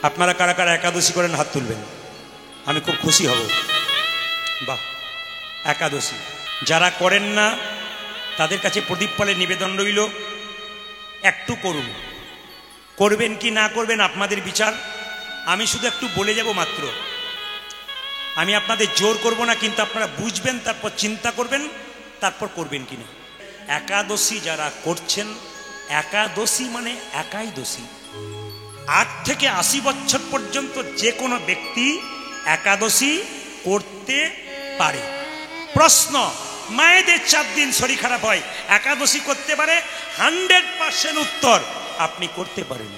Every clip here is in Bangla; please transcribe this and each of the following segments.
আপনারা কারা কারা একাদশী করেন হাত তুলবেন, আমি খুব খুশি হব। বাহ, একাদশী যারা করেন না তাদের কাছে প্রদীপ পালে নিবেদন রইল, একটু করুন। করবেন কি না করবেন আপনাদের বিচার। আমি শুধু একটু বলে যাব মাত্র, আমি আপনাদের জোর করব না, কিন্তু আপনারা বুঝবেন, তারপর চিন্তা করবেন, তারপর করবেন কিনা। একাদশী যারা করছেন, একাদশী মানে একাই দোষী। 8 থেকে 80 বছর পর্যন্ত যে কোনো ব্যক্তি একাদশী করতে পারে। প্রশ্ন, মায়েদের 4 দিন শরীর খারাপ হয়, একাদশী করতে পারে? 100% উত্তর, আপনি করতে পারেন,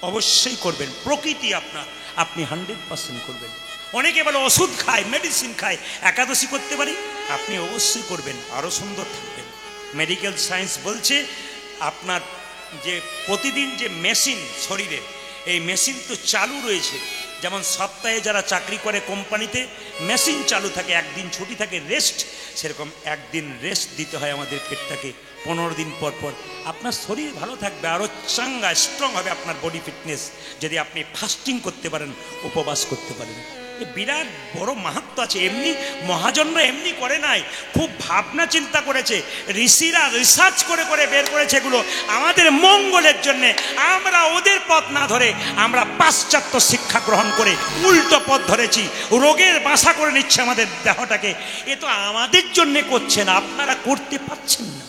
অবশ্যই করবেন। প্রকৃতি আপনার, আপনি 100% করবেন। অনেকে বলে ওষুধ খায়, মেডিসিন খায়, একাদশী করতে পারি? আপনি অবশ্যই করবেন, আরও সুন্দর থাকবেন। মেডিকেল সায়েন্স বলছে আপনার যে প্রতিদিন যে মেশিন শরীরে, এই মেশিন তো চালু রয়েছে। যেমন সপ্তাহে যারা চাকরি করে কোম্পানিতে মেশিন চালু থাকে, একদিন ছুটি থাকে রেস্ট, সেরকম একদিন রেস্ট দিতে হয় আমাদের পেটটাকে 15 দিন পর পর। আপনার শরীর ভালো থাকবে, আরও চাঙ্গা স্ট্রং হবে আপনার বডি ফিটনেস, যদি আপনি ফাস্টিং করতে পারেন, উপবাস করতে পারেন। বিরাট বড় মাহাত্ম্য আছে। এমনি মহাজনরা এমনি করে নাই, খুব ভাবনা চিন্তা করেছে, ঋষিরা রিসার্চ করে করে বের করেছে এগুলো আমাদের মঙ্গলের জন্যে। আমরা ওদের পথ না ধরে আমরা পাশ্চাত্য শিক্ষা গ্রহণ করে উল্টো পথ ধরেছি, রোগের বাসা করে নিচ্ছে আমাদের দেহটাকে। এ তো আমাদের জন্যে করছে না, আপনারা করতে পারছেন না।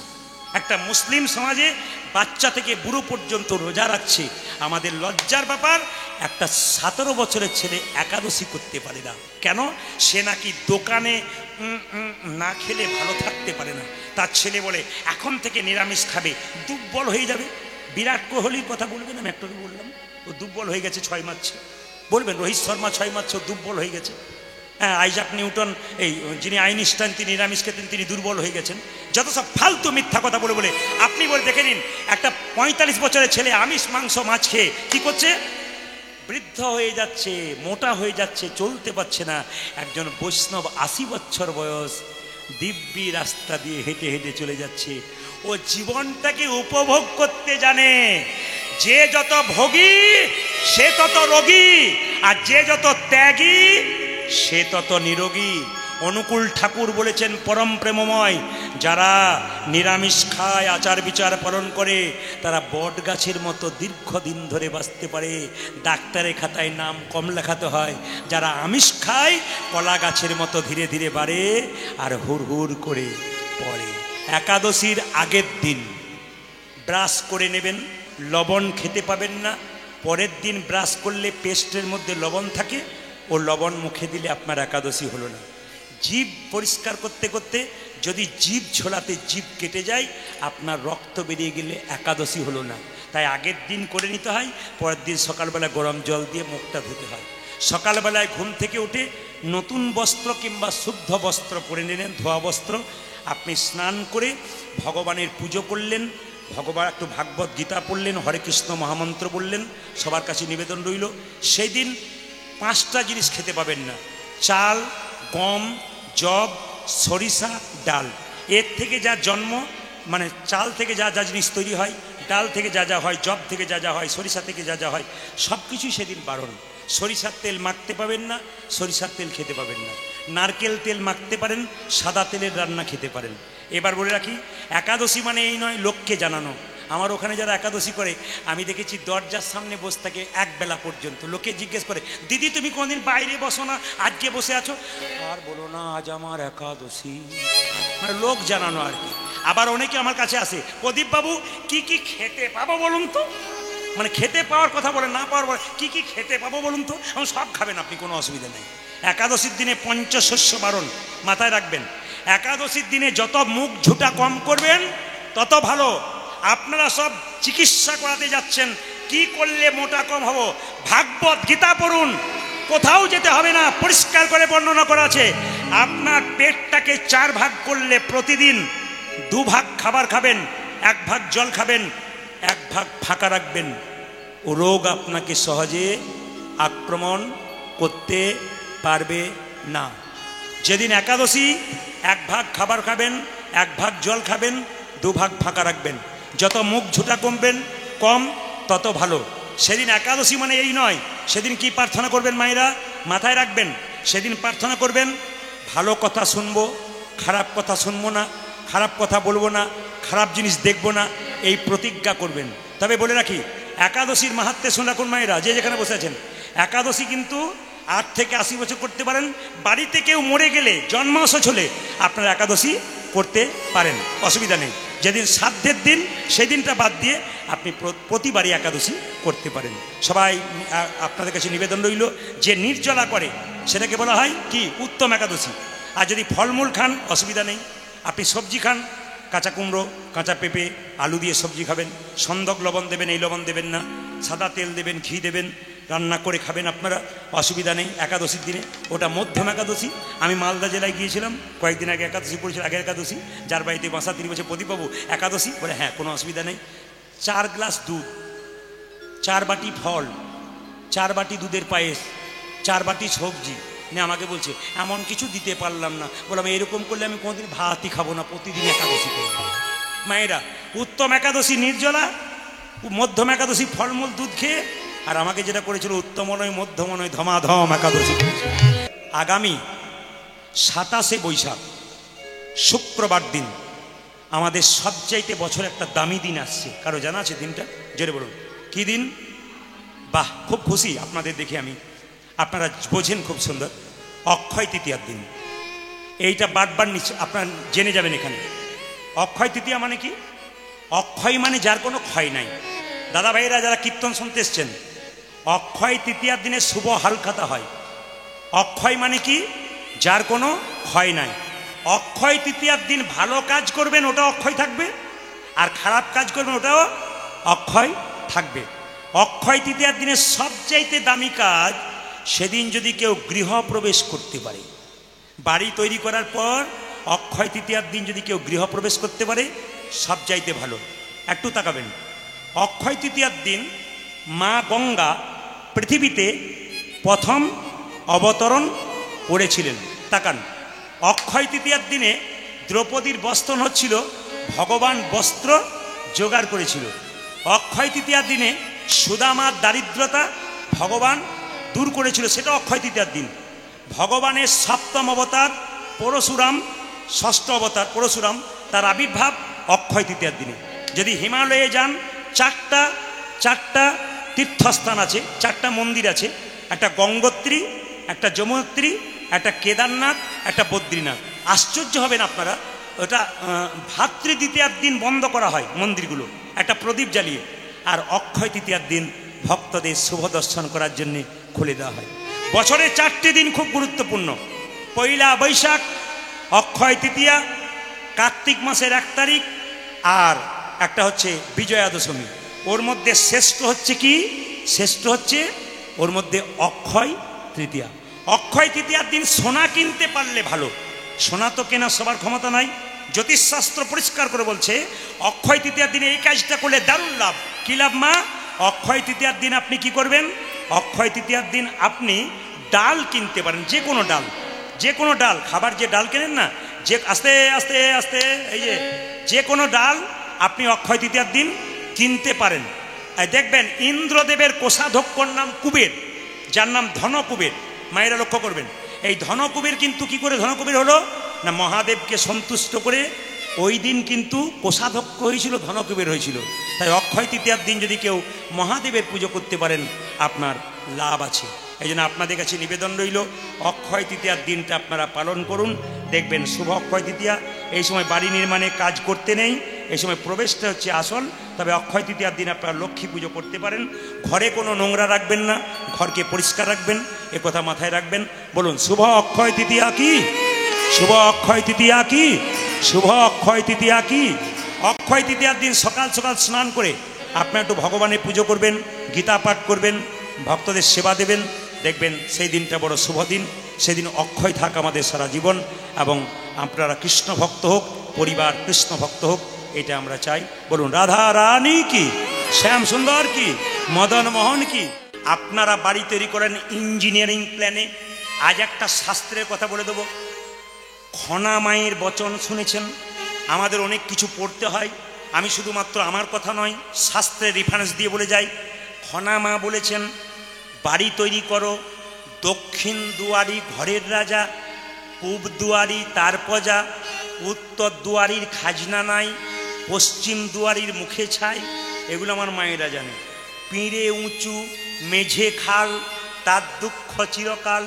একটা মুসলিম সমাজে বাচ্চা থেকে বুড়ো পর্যন্ত রোজা রাখছে, আমাদের লজ্জার ব্যাপার একটা 17 বছরের ছেলে একাদশী করতে পারে না। কেন? সে নাকি দোকানে না খেলে ভালো থাকতে পারে না। তার ছেলে বলে এখন থেকে নিরামিষ খাবে, দুর্বল হয়ে যাবে। বিরাট কোহলির কথা বলবেন, আমি একটু বললাম, ও দুর্বল হয়ে গেছে 6 মারছে। বলবেন রোহিত শর্মা 6 মারছে, দুর্বল হয়ে গেছে। হ্যাঁ, আইজাক নিউটন, এই যিনি আইনস্টাইন, তিনি নিরামিষ খেতেন, তিনি দুর্বল হয়ে গেছেন। যত সব ফালতু মিথ্যা কথা বলে বলে আপনি বলে দেখে নিন, একটা 45 বছরের ছেলে আমিষ মাংস মাছ খেয়ে কি করছে? বৃদ্ধ হয়ে যাচ্ছে, মোটা হয়ে যাচ্ছে, চলতে পারছে না। একজন বৈষ্ণব 80 বছর বয়স, দিব্যি রাস্তা দিয়ে হেঁটে হেঁটে চলে যাচ্ছে। ও জীবনটাকে উপভোগ করতে জানে। যে যত ভোগী সে তত রোগী, আর যে যত ত্যাগী সে তত নিরোগী। অনুকূল ঠাকুর বলেছেন পরম প্রেমময়, যারা নিরামিষ খায়, আচার বিচার পালন করে, তারা বট গাছের মতো দীর্ঘদিন ধরে বাঁচতে পারে। ডাক্তারের খাতায় নাম কম লেখাতে হয়। যারা আমিষ খায় কলা গাছের মতো ধীরে ধীরে বাড়ে আর হুর হুর করে পড়ে। একাদশীর আগের দিন ব্রাশ করে নেবেন, লবণ খেতে পাবেন না। পরের দিন ব্রাশ করলে পেস্টের মধ্যে লবণ থাকে, ও লবণ মুখে দিলে আপনার একাদশী হলো না। জিভ পরিষ্কার করতে করতে যদি জিভ ঝোলাতে জিভ কেটে যায়, আপনার রক্ত বেরিয়ে গেলে একাদশী হলো না। তাই আগের দিন করে নিতে হয়, পরের দিন সকালবেলা গরম জল দিয়ে মুখটা ধুতে হয়। সকালবেলায় ঘুম থেকে উঠে নতুন বস্ত্র কিংবা শুদ্ধ বস্ত্র পরে নিলেন, ধোয়া বস্ত্র। আপনি স্নান করে ভগবানের পুজো করলেন, ভগবান একটু ভাগবত গীতা পড়লেন, হরে কৃষ্ণ মহামন্ত্র বললেন। সবার কাছে নিবেদন রইল, সেই দিন 5টা জিনিস খেতে পাবেন না: চাল, গম, জব, সরিষা, ডাল। এর থেকে যা জন্ম, মানে চাল থেকে যা যা জিনিস তৈরি হয়, ডাল থেকে যা যা হয়, জব থেকে যা যা হয়, সরিষা থেকে যা যা হয়, সব কিছুই সেদিন বারণ। সরিষার তেল মাখতে পাবেন না, সরিষার তেল খেতে পাবেন না। নারকেল তেল মাখতে পারেন, সাদা তেলের রান্না খেতে পারেন। এবার বলে রাখি, একাদশী মানে এই নয় লোককে জানানো। আমার ওখানে যারা একাদশী করে আমি দেখেছি দরজার সামনে বসে থাকে একবেলা পর্যন্ত। লোকে জিজ্ঞেস করে, দিদি তুমি কোনদিন বাইরে বসো না, আজকে বসে আছো? আর বলো না, আজ আমার একাদশী। মানে লোক জানানো আর কি। আবার অনেকে আমার কাছে আসে, প্রদীপ বাবু কি কি খেতে পাবো বলুন তো। মানে খেতে পাওয়ার কথা বলে, না পাওয়ার বলে কি কি খেতে পাবো বলুন তো। আমি সব খাবেন আপনি, কোনো অসুবিধা নেই। একাদশীর দিনে পঞ্চশস্য বারণ, মাথায় রাখবেন। একাদশীর দিনে যত মুখ ঝুটা কম করবেন তত ভালো। আপনারা সব চিকিৎসা করাতে যাচ্ছেন, কি করলে মোটা কম হব? ভাগবত গীতা পড়ুন, কোথাও যেতে হবে না, পরিষ্কার করে বর্ণনা করা আছে। আপনার পেটটাকে 4 ভাগ করলে প্রতিদিন 2 ভাগ খাবার খাবেন, 1 ভাগ জল খাবেন, 1 ভাগ ফাঁকা রাখবেন। ও রোগ আপনাকে সহজে আক্রমণ করতে পারবে না। যেদিন একাদশী 1 ভাগ খাবার খাবেন, 1 ভাগ জল খাবেন, 2 ভাগ ফাঁকা রাখবেন। যত মুখ ঝুটা কমবেন কম তত ভালো। সেদিন একাদশী মানে এই নয়। সেদিন কি প্রার্থনা করবেন মায়েরা? মাথায় রাখবেন, সেদিন প্রার্থনা করবেন ভালো কথা শুনবো, খারাপ কথা শুনবো না, খারাপ কথা বলবো না, খারাপ জিনিস দেখবো না, এই প্রতিজ্ঞা করবেন। তবে বলে রাখি, একাদশীর মাহাত্ম্য শুনে রাখুন মায়েরা, যে যেখানে বসে আছেন। একাদশী কিন্তু 8 থেকে 80 বছর করতে পারেন। বাড়িতে কেউ মরে গেলে, জন্মাশয় হলে আপনারা একাদশী করতে পারেন, অসুবিধা নেই। যেদিন শ্রাদ্ধের দিন সেই দিনটা বাদ দিয়ে আপনি প্রতিবারই একাদশী করতে পারেন। সবাই আপনাদের কাছে নিবেদন রইল, যে নির্জলা করে সেটাকে বলা হয় কি? উত্তম একাদশী। আর যদি ফলমূল খান অসুবিধা নেই, আপনি সবজি খান, কাঁচা কুমড়ো, কাঁচা পেঁপে, আলু দিয়ে সবজি খাবেন, সন্দক লবণ দেবেন, এই লবণ দেবেন না, সাদা তেল দেবেন, ঘি দেবেন, রান্না করে খাবেন আপনারা, অসুবিধা নেই। একাদশীর দিনে ওটা মধ্যম একাদশী। আমি মালদা জেলায় গিয়েছিলাম কয়েকদিন আগে, একাদশী পড়েছিল, আগের একাদশী। যার বাড়িতে বাসা তিনি বলছে, প্রদীপবাবু একাদশী? বলে হ্যাঁ, কোনো অসুবিধা নেই। 4 গ্লাস দুধ, 4 বাটি ফল, 4 বাটি দুধের পায়েস, 4 বাটি সবজি নিয়ে আমাকে বলছে, এমন কিছু দিতে পারলাম না। বললাম এরকম করলে আমি কোনোদিন ভাতই খাবো না, প্রতিদিন একাদশী করবো। মায়েরা, উত্তম একাদশী নির্জলা, মধ্যম একাদশী ফলমূল দুধ খেয়ে, আর আমাকে যেটা করেছিল উত্তম নয় মধ্যম নয় ধমাধম একাদশী। আগামী 27শে বৈশাখ শুক্রবার দিন আমাদের সবচাইতে বছর একটা দামি দিন আসছে। কারো জানা আছে দিনটা? জোরে বলুন, কি দিন? বাহ, খুব খুশি আপনাদের দেখে আমি, আপনারা বোঝেন খুব সুন্দর। অক্ষয় তৃতীয়ার দিন। এইটা বারবার আপনারা জেনে যাবেন এখানে। অক্ষয় তৃতীয়া মানে কি? অক্ষয় মানে যার কোনো ক্ষয় নাই। দাদা ভাইরা যারা কীর্তন শুনতে এসছেন, অক্ষয় তৃতীয়ার দিনে শুভ হালখাতা হয়। অক্ষয় মানে কি? যার কোনো ক্ষয় নাই। অক্ষয় তৃতীয়ার দিন ভালো কাজ করবেন, ওটা অক্ষয় থাকবে, আর খারাপ কাজ করবেন, ওটাও অক্ষয় থাকবে। অক্ষয় তৃতীয়ার দিনে সবচাইতে দামি কাজ, সেদিন যদি কেউ গৃহপ্রবেশ করতে পারে, বাড়ি তৈরি করার পর অক্ষয় তৃতীয়ার দিন যদি কেউ গৃহপ্রবেশ করতে পারে, সবচাইতে ভালো। একটু তাকাবেন, অক্ষয় তৃতীয়ার দিন মা গঙ্গা পৃথিবীতে প্রথম অবতরণ করেছিলেন। তাকান, অক্ষয় তৃতীয়ার দিনে দ্রৌপদীর বস্ত্রণ হচ্ছিল, ভগবান বস্ত্র জোগাড় করেছিল। অক্ষয় তৃতীয়ার দিনে সুদামার দারিদ্রতা ভগবান দূর করেছিল, সেটা অক্ষয় তৃতীয়ার দিন। ভগবানের 7ম অবতার পরশুরাম, 6ষ্ঠ অবতার পরশুরাম, তার আবির্ভাব অক্ষয় তৃতীয়ার দিনে। যদি হিমালয়ে যান, 4টা তীর্থস্থান আছে, 4টা মন্দির আছে। একটা গঙ্গোত্রী, একটা যমুনোত্রী, একটা কেদারনাথ, একটা বদ্রীনাথ। আশ্চর্য হবেন আপনারা, ওটা ভাতৃ দ্বিতীয়ার দিন বন্ধ করা হয় মন্দিরগুলো, একটা প্রদীপ জ্বালিয়ে। আর অক্ষয় তৃতীয়ার দিন ভক্তদের শুভ দর্শন করার জন্য খুলে দেওয়া হয়। বছরে 4টি দিন খুব গুরুত্বপূর্ণ। পয়লা বৈশাখ, অক্ষয় তৃতীয়া, কার্তিক মাসের 1 তারিখ, আর একটা হচ্ছে বিজয়া দশমী। ওর মধ্যে শ্রেষ্ঠ হচ্ছে কি? শ্রেষ্ঠ হচ্ছে ওর মধ্যে অক্ষয় তৃতীয়া। অক্ষয় তৃতীয়ার দিন সোনা কিনতে পারলে ভালো। সোনা তো কেনার সবার ক্ষমতা নাই। জ্যোতিষশাস্ত্র পরিষ্কার করে বলছে, অক্ষয় তৃতীয়ার দিনে এই কাজটা করলে দারুণ লাভ। কি লাভ মা? অক্ষয় তৃতীয়ার দিন আপনি কি করবেন? অক্ষয় তৃতীয়ার দিন আপনি ডাল কিনতে পারেন, যে কোনো ডাল, যে কোনো ডাল, খাবার যে ডাল কেনেন না, যে আস্তে আস্তে আস্তে, এই যে কোনো ডাল আপনি অক্ষয় তৃতীয়ার দিন কিনতে পারেন। দেখবেন ইন্দ্রদেবের কোষাধ্যক্ষর নাম কুবের, যার নাম ধনকুবের। মায়েরা লক্ষ্য করবেন, এই ধনকুবের কিন্তু কি করে ধনকুবের হলো না, মহাদেবকে সন্তুষ্ট করে ওই দিন কিন্তু কোষাধ্যক্ষ হয়েছিল, ধনকুবের হয়েছিল। তাই অক্ষয় তৃতীয়ার দিন যদি কেউ মহাদেবের পুজো করতে পারেন, আপনার লাভ আছে। এই জন্য আপনাদের কাছে নিবেদন রইল, অক্ষয় তৃতীয়ার দিনটা আপনারা পালন করুন, দেখবেন শুভ অক্ষয় তৃতীয়া। এই সময় বাড়ি নির্মাণে কাজ করতে নেই, এই সময় প্রবেশটা হচ্ছে আসল। তবে অক্ষয় তৃতীয়ার দিন আপনারা লক্ষ্মী পুজো করতে পারেন। ঘরে কোনো নোংরা রাখবেন না, ঘরকে পরিষ্কার রাখবেন, এ কথা মাথায় রাখবেন। বলুন, শুভ অক্ষয় তৃতীয়া কি? শুভ অক্ষয় তৃতীয়া কি? শুভ অক্ষয় তৃতীয়া কি? অক্ষয় তৃতীয়ার দিন সকাল সকাল স্নান করে আপনারা একটু ভগবানের পুজো করবেন, গীতা পাঠ করবেন, ভক্তদের সেবা দেবেন, দেখবেন সেই দিনটা বড় শুভ দিন। সেদিন অক্ষয় থাক আমাদের সারা জীবন, এবং আপনারা কৃষ্ণ ভক্ত হোক, পরিবার কৃষ্ণ ভক্ত হোক, এটা আমরা চাই। বলুন, রাধা রানী কি? শ্যাম সুন্দর কি? মদন মোহন কি? আপনারা বাড়ি তৈরি করেন ইঞ্জিনিয়ারিং প্ল্যানে। আজ একটা শাস্ত্রের কথা বলে দেবো। খনা মায়ের বচন শুনেছেন? আমাদের অনেক কিছু পড়তে হয়। আমি শুধুমাত্র আমার কথা নয়, শাস্ত্রের রেফারেন্স দিয়ে বলে যাই। খনা মা বলেছেন বাড়ি তৈরি করো, দক্ষিণ দুয়ারি ঘরের রাজা, পূব দুয়ারি তার প্রজা, উত্তর দুয়ারির খাজনা নাই, পশ্চিম দুয়ারির মুখে ছাই। এগুলো আমার মায়েরা জানে। পিঁড়ে উঁচু মেঝে খাল, তার দুঃখ চিরকাল,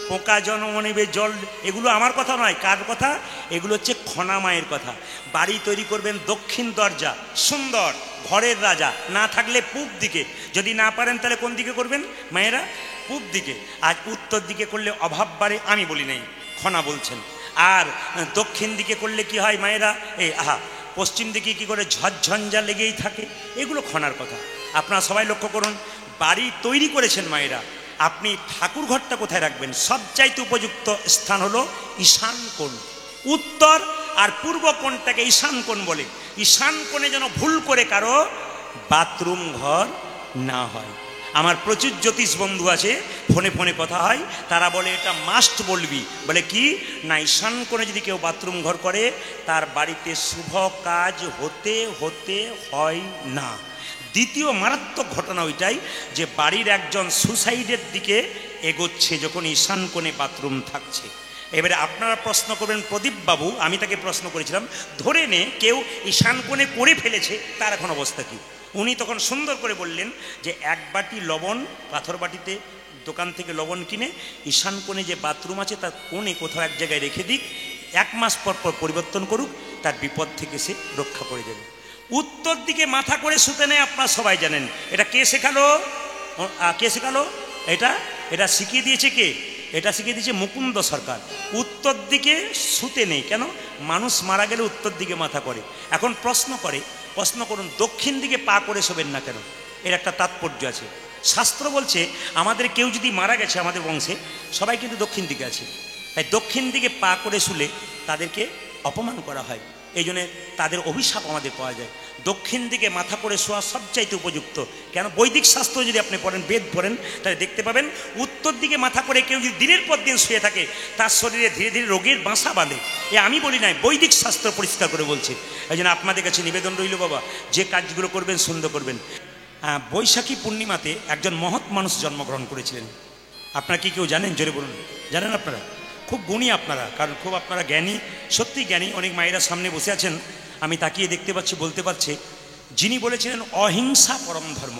পোকা জন্ম নেবে জল। এগুলো আমার কথা নয়, কার কথা? এগুলো হচ্ছে খনা মায়ের কথা। বাড়ি তৈরি করবেন দক্ষিণ দরজা, সুন্দর, ঘরের রাজা, না থাকলে পূব দিকে, যদি না পারেন তাহলে কোন দিকে করবেন মায়েরা? পূব দিকে। আর উত্তর দিকে করলে অভাব বাড়ে, আমি বলি নাই, খনা বলছেন। আর দক্ষিণ দিকে করলে কি হয় মায়েরা? পশ্চিম দিকে কি করে ঝড়ঝঞ্ঝা লেগেই থাকে। এগুলো খনার কথা। আপনারা সবাই লক্ষ্য করুন, বাড়ি তৈরি করেছেন মায়েরা, আপনি ঠাকুর ঘরটা কোথায় রাখবেন? সবচাইতে উপযুক্ত স্থান হলো ঈশান কোণ। উত্তর আর পূর্ব কোণটাকে ঈশান কোণ বলে। ঈশান কোণে যেন ভুল করে কারো বাথরুম ঘর না হয়। আমার প্রচুর জ্যোতিষ বন্ধু আছে, ফোনে ফোনে কথা হয়, তারা বলে এটা মাস্ট বলবি। বলে কি না, ঈশান কোণে যদি কেউ বাথরুম ঘর করে তার বাড়িতে শুভ কাজ হতে হতে হয় না। দ্বিতীয় মারাত্মক ঘটনা ওইটাই যে বাড়ির একজন সুসাইডের দিকে এগোচ্ছে যখন ঈশান কোণে বাথরুম থাকছে। এবারে আপনারা প্রশ্ন করবেন, প্রদীপ বাবু, আমি তাকে প্রশ্ন করেছিলাম, ধরে নে কেউ ঈশান কোণে করে ফেলেছে, তার এখন অবস্থা কি? উনি তখন সুন্দর করে বললেন যে এক বাটি লবণ, পাথর বাটিতে দোকান থেকে লবণ কিনে ঈশান কোণে যে বাথরুম আছে তার কোণে কোথাও এক জায়গায় রেখে দিক, 1 মাস পর পর পরিবর্তন করুক, তার বিপদ থেকে সে রক্ষা করে দেবে। উত্তর দিকে মাথা করে শুতে নেই, আপনারা সবাই জানেন। এটা কে শেখালো? কে শেখালো এটা? এটা শিখিয়ে দিয়েছে কে? এটা শিখিয়ে দিয়েছে মুকুন্দ সরকার। উত্তর দিকে শুতে নেই কেন? মানুষ মারা গেলে উত্তর দিকে মাথা করে। এখন প্রশ্ন করুন দক্ষিণ দিকে পা করে শোবেন না কেন? এর একটা তাৎপর্য আছে। শাস্ত্র বলছে আমাদের কেউ যদি মারা গেছে আমাদের বংশে, সবাই কিন্তু দক্ষিণ দিকে আছে, তাই দক্ষিণ দিকে পা করে শুলে তাদেরকে অপমান করা হয়, এই জন্যে তাদের অভিশাপ আমাদের পাওয়া যায়। দক্ষিণ দিকে মাথা করে শোয়া সবচাইতে উপযুক্ত। কেন? বৈদিক শাস্ত্র যদি আপনি পড়েন, বেদ পড়েন, তাহলে দেখতে পাবেন উত্তর দিকে মাথা করে কেউ যদি দিনের পর দিন শুয়ে থাকে তার শরীরে ধীরে ধীরে রোগের বাসা বাঁধে। এ আমি বলি নাই, বৈদিক শাস্ত্র পরিষ্কার করে বলছে। এই জন্য আপনাদের কাছে নিবেদন রইল বাবা, যে কাজগুলো করবেন সুন্দর করবেন। বৈশাখী পূর্ণিমাতে একজন মহৎ মানুষ জন্মগ্রহণ করেছিলেন। আপনারা কি কেউ জানেন? জোরে বলুন। জানেন আপনারা? খুব গুণী আপনারা, কারণ খুব আপনারা জ্ঞানী, সত্যি জ্ঞানী। অনেক মায়েরা সামনে বসে আছেন, আমি তাকিয়ে দেখতে পাচ্ছি, বলতে পারছে। যিনি বলেছিলেন অহিংসা পরম ধর্ম,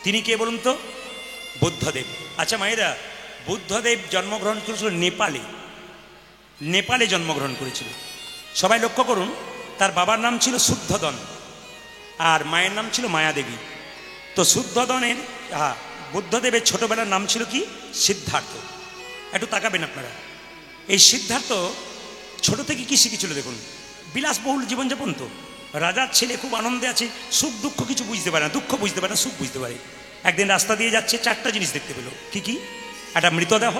তিনি কে বলুন তো? বুদ্ধদেব। আচ্ছা মায়েরা, বুদ্ধদেব জন্মগ্রহণ করেছিল নেপালে জন্মগ্রহণ করেছিল। সবাই লক্ষ্য করুন, তার বাবার নাম ছিল শুদ্ধোদন আর মায়ের নাম ছিল মায়াদেবী। তো শুদ্ধোদনের বুদ্ধদেবের ছোটবেলার নাম ছিল কি? সিদ্ধার্থ। একটু তাকাবেন আপনারা। এই সিদ্ধার্থ ছোট থেকে কি শিখেছিল দেখুন, বিলাসবহুল জীবনযাপন। তো রাজার ছেলে, খুব আনন্দে আছে, সুখ দুঃখ কিছু বুঝতে পারে না, দুঃখ বুঝতে পারে না, সুখ বুঝতে পারে। একদিন রাস্তা দিয়ে যাচ্ছে, 4টা জিনিস দেখতে পেল। কি কি? একটা মৃতদেহ,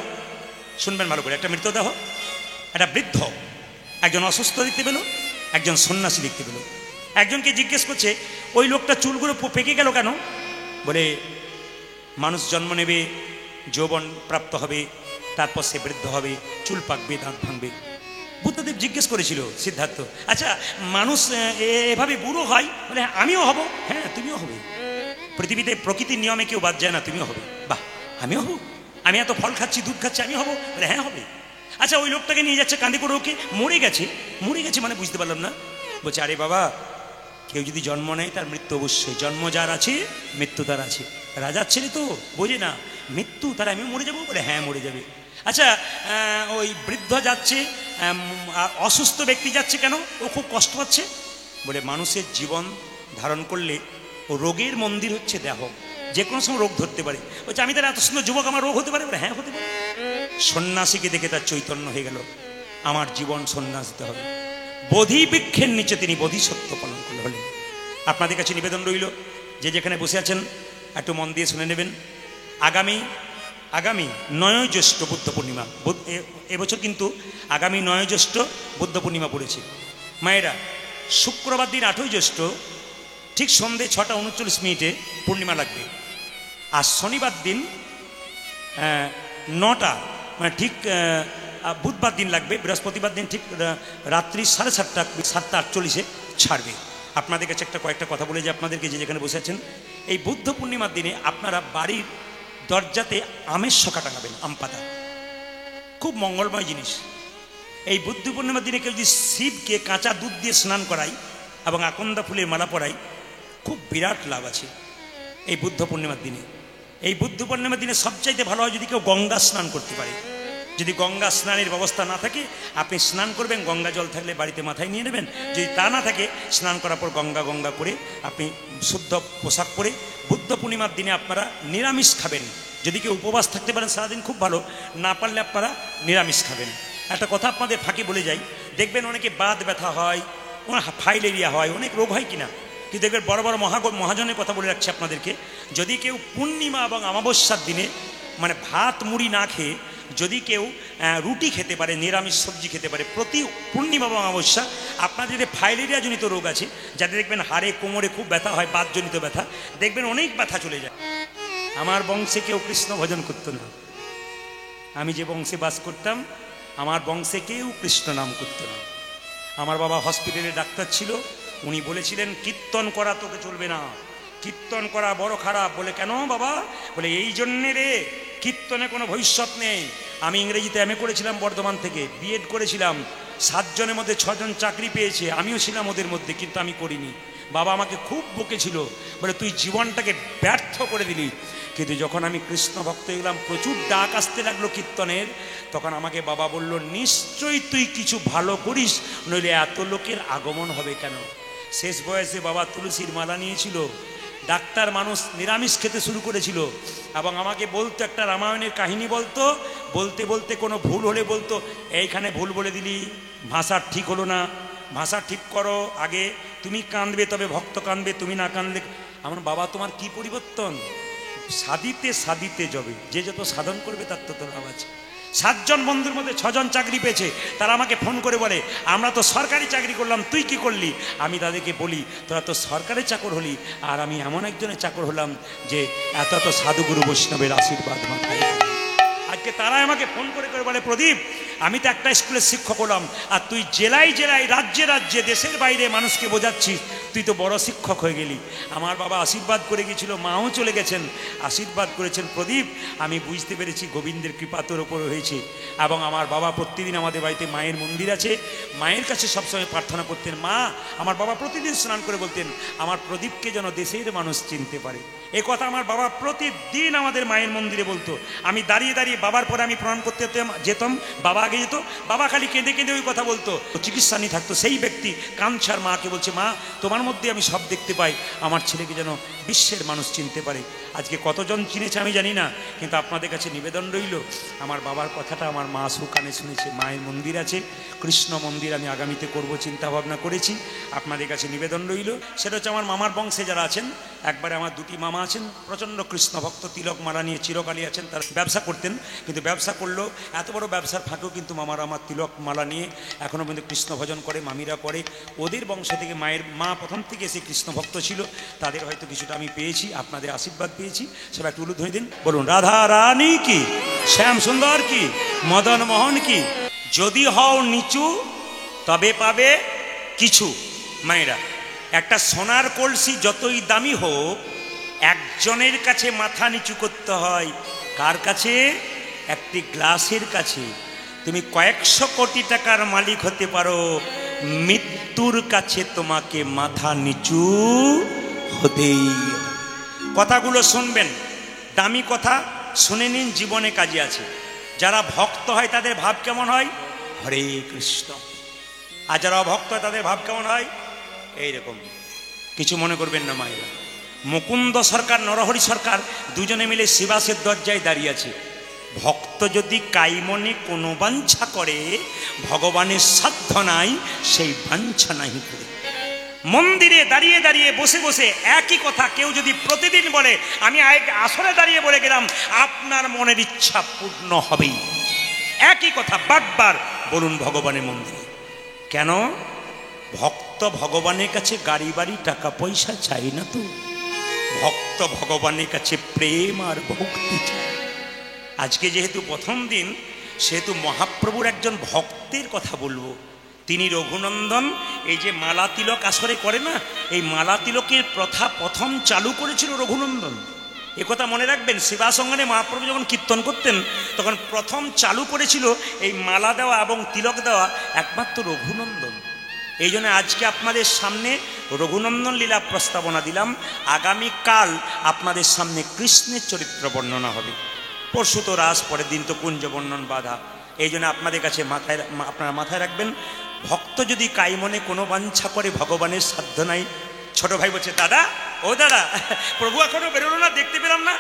শুনবেন ভালো করে, একটা মৃতদেহ, একটা বৃদ্ধ, একজন অসুস্থ দেখতে পেল, একজন সন্ন্যাসী দেখতে পেল। একজনকে জিজ্ঞেস করছে, ওই লোকটা চুলগুলো পেকে গেল কেন? বলে মানুষ জন্ম নেবে, যৌবন প্রাপ্ত হবে, তারপর সে বৃদ্ধ হবে, চুল পাকবে, দাঁত ভাঙবে। বুদ্ধদেব জিজ্ঞেস করেছিল সিদ্ধার্থ, আচ্ছা মানুষ এভাবে বুড়ো হয়? বলে আমিও হব। হ্যাঁ, তুমিও হবে। পৃথিবীতে প্রকৃতির নিয়মে কেউ বাদ যায় না, তুমিও হবে। বাহ, আমিও হব। আমি এত ফল খাচ্ছি, দুধ খাচ্ছি, আমি হব? বলে হ্যাঁ, হবে। আচ্ছা ওই লোকটাকে নিয়ে যাচ্ছে, কাঁদি করে, ওকে মরে গেছে। মরে গেছে মানে বুঝতে পারলাম না। বলছে আরে বাবা, কেউ যদি জন্ম নেয় তার মৃত্যু অবশ্যই। জন্ম যার আছে মৃত্যু তার আছে। রাজার ছেলে তো বোঝে না মৃত্যু, তার আমি মরে যাবো? বলে হ্যাঁ, মরে যাবে। আচ্ছা ওই বৃদ্ধ যাচ্ছে, অসুস্থ ব্যক্তি যাচ্ছে কেন? ও খুব কষ্ট পাচ্ছে। বলে মানুষের জীবন ধারণ করলে ও রোগের মন্দির হচ্ছে দেহ, যে কোনো সময় রোগ ধরতে পারে। বলছে আমি তার এত সুন্দর যুবক, আমার রোগ হতে পারে? বলে হ্যাঁ, হতে পারে। সন্ন্যাসীকে দেখে তার চৈতন্য হয়ে গেল, আমার জীবন সন্ন্যাস দিতে হবে। বোধি বৃক্ষের নিচে তিনি বোধিসত্ত্ব পালন হলেন। আপনাদের কাছে নিবেদন রইল, যে যেখানে বসে আছেন একটু মন দিয়ে শুনে নেবেন। আগামী 9 জ্যৈষ্ঠ বুদ্ধ পূর্ণিমা। এবছর কিন্তু আগামী 9 জ্যৈষ্ঠ বুদ্ধ পূর্ণিমা পড়েছে। মায়েরা, শুক্রবার দিন 8ই জ্যৈষ্ঠ ঠিক সন্ধ্যে 6:39 পূর্ণিমা লাগবে। আর শনিবার দিন 9টা, মানে ঠিক বুধবার দিন লাগবে, বৃহস্পতিবার দিন ঠিক রাত্রি 7:30 7:48 ছাড়বে। আপনাদের কাছে কয়েকটা কথা বলে যে আপনাদেরকে যে যেখানে বসে আছেন, এই বুদ্ধ পূর্ণিমার দিনে আপনারা বাড়ির দরজাতে আমের শকা টাঙাবেন, আম পাতা, খুব মঙ্গলময় জিনিস। এই বুদ্ধ পূর্ণিমার দিনে কেউ যদি শিবকে কাঁচা দুধ দিয়ে স্নান করায় এবং আকন্দা ফুলের মালা পরায়, খুব বিরাট লাভ আছে এই বুদ্ধ পূর্ণিমার দিনে। এই বুদ্ধ পূর্ণিমার দিনে সবচাইতে ভালো হয় যদি কেউ গঙ্গা স্নান করতে পারে। যদি গঙ্গা স্নানের ব্যবস্থা না থাকে, আপনি স্নান করবেন, গঙ্গা জল থাকলে বাড়িতে মাথায় নিয়ে নেবেন। যদি তা না থাকে, স্নান করার পর গঙ্গা করে আপনি শুদ্ধ পোশাক পরে বুদ্ধ পূর্ণিমার দিনে আপনারা নিরামিষ খাবেন। যদি কেউ উপবাস থাকতে পারেন সারাদিন খুব ভালো, না পারলে আপনারা নিরামিষ খাবেন। একটা কথা আপনাদের ফাঁকি বলে যাই, দেখবেন অনেকে বাত ব্যথা হয়, ফাইলেরিয়া হয়, অনেক রোগ হয় কিনা, কিন্তু দেখবেন বড় বড় মহাজনের কথা বলে রাখছি আপনাদেরকে, যদি কেউ পূর্ণিমা এবং অমাবস্যার দিনে মানে ভাত মুড়ি না খেয়ে যদি কেউ রুটি খেতে পারে, নিরামিষ সবজি খেতে পারে প্রতি পূর্ণিমা এবং অমাবস্যা, আপনার যদি ফাইলেরিয়া জনিত রোগ আছে, যাদের দেখবেন হাড়ে কোমরে খুব ব্যথা হয়, বাতজনিত ব্যথা, দেখবেন অনেক ব্যথা চলে যায়। আমার বংশে কেউ কৃষ্ণ ভজন করতো না। আমি যে বংশে বাস করতাম, আমার বংশে কেউ কৃষ্ণ নাম করতো না। আমার বাবা হসপিটালে ডাক্তার ছিল, উনি বলেছিলেন কীর্তন করা তোকে চলবে না, কীর্তন করা বড় খারাপ। বলে কেন বাবা? বলে এই জন্যে রে, কীর্তনে কোনো ভবিষ্যৎ নেই। আমি ইংরেজিতে এমএ করেছিলাম বর্ধমান থেকে, বিএড করেছিলাম, 7 জনের মধ্যে 6 জন চাকরি পেয়েছে, আমিও ছিলাম ওদের মধ্যে, কিন্তু আমি করিনি। বাবা আমাকে খুব বকেছিল, বলে তুই জীবনটাকে ব্যর্থ করে দিলি। কিন্তু যখন আমি কৃষ্ণ ভক্ত হয়ে গেলাম, প্রচুর ডাক আসতে লাগলো কীর্তনের, তখন আমাকে বাবা বলল নিশ্চয়ই তুই কিছু ভালো করিস, নইলে এত লোকের আগমন হবে কেন। শেষ বয়সে বাবা তুলসীর মালা নিয়েছিল, ডাক্তার মানুষ, নিরামিষ খেতে শুরু করেছিল, এবং আমাকে বলতো একটা রামায়ণের কাহিনী বলতো, বলতে বলতে কোনো ভুল হলে বলতো এইখানে ভুল বলে দিলি, ভাষা ঠিক হলো না, ভাষা ঠিক করো আগে, তুমি কাঁদবে তবে ভক্ত কাঁদবে, তুমি না কাঁদলে। আমার বাবা তোমার কি পরিবর্তন? সাদিতে সাদিতে যাবে, যে যত সাধন করবে তার তত লাভ আছে। 7 জন বন্ধুর মধ্যে 6 জন চাকরি পেয়েছে, তারা আমাকে ফোন করে বলে আমরা তো সরকারি চাকরি করলাম, তুই কি করলি? আমি তাদেরকে বলি তোরা তো সরকারি চাকর হলি, আর আমি এমন একজনের চাকর হলাম যে এত এত সাধুগুরু বৈষ্ণবের আশীর্বাদ মাথায়। আজকে তারা আমাকে ফোন করে বলে প্রদীপ, আমি তো একটা স্কুলের শিক্ষক হলাম, আর তুই জেলায় জেলায়, রাজ্যে রাজ্যে, দেশের বাইরে মানুষকে বোঝাচ্ছিস, তুই তো বড় শিক্ষক হয়ে গেলি। আমার বাবা আশীর্বাদ করে গিয়েছিল, মাও চলে গেছেন, আশীর্বাদ করেছেন। প্রদীপ, আমি বুঝতে পেরেছি গোবিন্দের কৃপা তোর ওপরে হয়েছে। এবং আমার বাবা প্রতিদিন, আমাদের বাড়িতে মায়ের মন্দির আছে, মায়ের কাছে সবসময় প্রার্থনা করতেন। মা, আমার বাবা প্রতিদিন স্নান করে বলতেন আমার প্রদীপকে যেন দেশের মানুষ চিনতে পারে। এ কথা আমার বাবা প্রতিদিন আমাদের মায়ের মন্দিরে বলতো। আমি দাঁড়িয়ে দাঁড়িয়ে বাবার পরে আমি প্রণাম করতে যেতাম, বাবা আগে যেত, বাবা খালি কেঁদে কেঁদে ওই কথা বলতো। চিকিৎসা নিয়ে থাকতো, সেই ব্যক্তি কাঞ্ছার মাকে বলছে মা, তোমার মধ্যে আমি সব দেখতে পাই, আমার ছেলেকে যেন বিশ্বের মানুষ চিনতে পারে। আজকে কতজন চিনেছে আমি জানি না, কিন্তু আপনাদের কাছে নিবেদন রইল, আমার বাবার কথাটা আমার মা সুকানে শুনেছে। মায়ের মন্দির আছে, কৃষ্ণ মন্দির আমি আগামীতে করব চিন্তা ভাবনা করেছি, আপনাদের কাছে নিবেদন রইল। সেটা হচ্ছে আমার মামার বংশে যারা আছেন, একবারে আমার 2টি মামা আছেন প্রচণ্ড কৃষ্ণ ভক্ত, তিলক মালা নিয়ে চিরকালী আছেন, তারা ব্যবসা করতেন, কিন্তু ব্যবসা করলেও এত বড় ব্যবসার ফাঁকেও কিন্তু মামারা আমার তিলক মালা নিয়ে এখনও পর্যন্ত কৃষ্ণ ভজন করে, মামিরা করে। ওদের বংশ থেকে মায়ের মা প্রথম থেকে এসে কৃষ্ণ ভক্ত ছিল, তাদের হয়তো কিছুটা আমি পেয়েছি, আপনাদের আশীর্বাদ পেয়েছি। সবাই একটু উলুধ্বনি দিন, বলুন রাধা রানী কি, শ্যাম সুন্দর কি, মদন মোহন কি। যদি হও নিচু তবে পাবে কিছু। মায়েরা, একটা সোনার কলসি যতই দামি হোক, একজনের কাছে মাথা নিচু করতে হয়। কার কাছে? একটি গ্লাসের কাছে। তুমি কয়েকশো কোটি টাকার মালিক হতে পারো, মৃত্যুর কাছে তোমাকে মাথা নিচু হতেই। কথাগুলো শুনবেন, দামি কথা শুনে নিন, জীবনে কাজে আছে। যারা ভক্ত হয় তাদের ভাব কেমন হয়? হরে কৃষ্ণ। আর যারা অভক্ত হয় তাদের ভাব কেমন হয়? এইরকম। কিছু মনে করবেন না মায়েরা, মুকুন্দ সরকার, নরহরি সরকার দুজনে মিলে শিবাসের দরজায় দাঁড়িয়ে আছে। ভক্ত যদি কাইমনে কোনো বাঞ্ছা করে, ভগবানের সাধ্য নাই সেই বাঞ্ছা নাহি করে। মন্দিরে দাঁড়িয়ে দাঁড়িয়ে বসে বসে একই কথা কেউ যদি প্রতিদিন বলে, আমি আসলে দাঁড়িয়ে বলে গেলাম, আপনার মনের ইচ্ছা পূর্ণ হবেই। একই কথা বারবার বলুন ভগবানের মন্দিরে। কেন? ভক্ত ভগবানের কাছে গাড়ি বাড়ি টাকা পয়সা চাই না তো, ভক্ত ভগবানের কাছে প্রেম আর ভক্তি চায়। আজকে যেহেতু প্রথম দিন, সেহেতু মহাপ্রভুর একজন ভক্তের কথা বলবো। তিনি রঘুনন্দন। এই যে মালা তিলক আসরে করে না, এই মালা তিলকের প্রথা প্রথম চালু করেছিল রঘুনন্দন। একথা মনে রাখবেন, সেবাসঙ্গনে মহাপ্রভু যখন কীর্তন করতেন তখন প্রথম চালু করেছিল এই মালা দেওয়া এবং তিলক দেওয়া একমাত্র রঘুনন্দন। এই জন্য আজকে আপনাদের সামনে রঘুনন্দন লীলা প্রস্তাবনা দিলাম। আগামীকাল আপনাদের সামনে কৃষ্ণের চরিত্র বর্ণনা হবে। পরশু তো রাস, পরের দিন তো কুঞ্জ বর্ণন বাধা। এই জন্য আপনাদের কাছে আপনারা মাথায় রাখবেন, ভক্ত যদি কাইমনে কোনো বাঞ্ছা করে ভগবানের সাধ্য নাই। ছোট ভাই বলছে, দাদা ও দাদা, প্রভু এখনো বেরোলো না, দেখতে পেলাম না।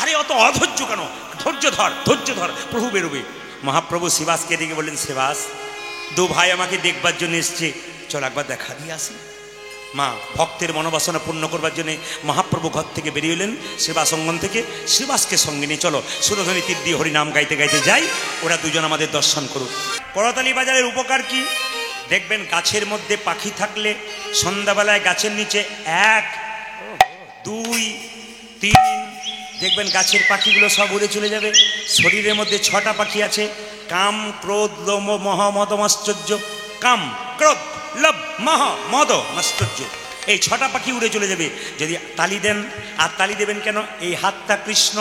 আরে অত অধৈর্য কেন, ধৈর্য ধর, ধৈর্য ধর, প্রভু বেরোবে। মহাপ্রভু শিবাসকে ডেকে বললেন, শিবাস, দু ভাই আমাকে দেখবার জন্য এসছে, চল একবার দেখা দিয়ে আসি। মা ভক্তের মনোবাসনা পূর্ণ করবার জন্য মহাপ্রভু ঘর থেকে বেরিয়ে এলেন, সেবাসঙ্গন থেকে। শিবাসকে সঙ্গে নিয়ে চলো সুরধ্বনি তীর দিয়ে হরিনাম গাইতে গাইতে যাই, ওরা দুজন আমাদের দর্শন করুক। করতালি বাজারের উপকার কি দেখবেন, গাছের মধ্যে পাখি থাকলে সন্ধ্যাবেলায় গাছের নিচে 1 2 3 দেখবেন গাছের পাখিগুলো সব উড়ে চলে যাবে। শরীরের মধ্যে 6টা পাখি আছে, কাম ক্রোধ লোভ মোহ মদ মাশ্চর্য। কাম ক্রোধ লোভ মোহ মদ মাশ্চর্য, এই 6টা পাখি উড়ে চলে যাবে যদি তালি দেন। আর তালি দেবেন কেন, এই হাতটা কৃষ্ণ,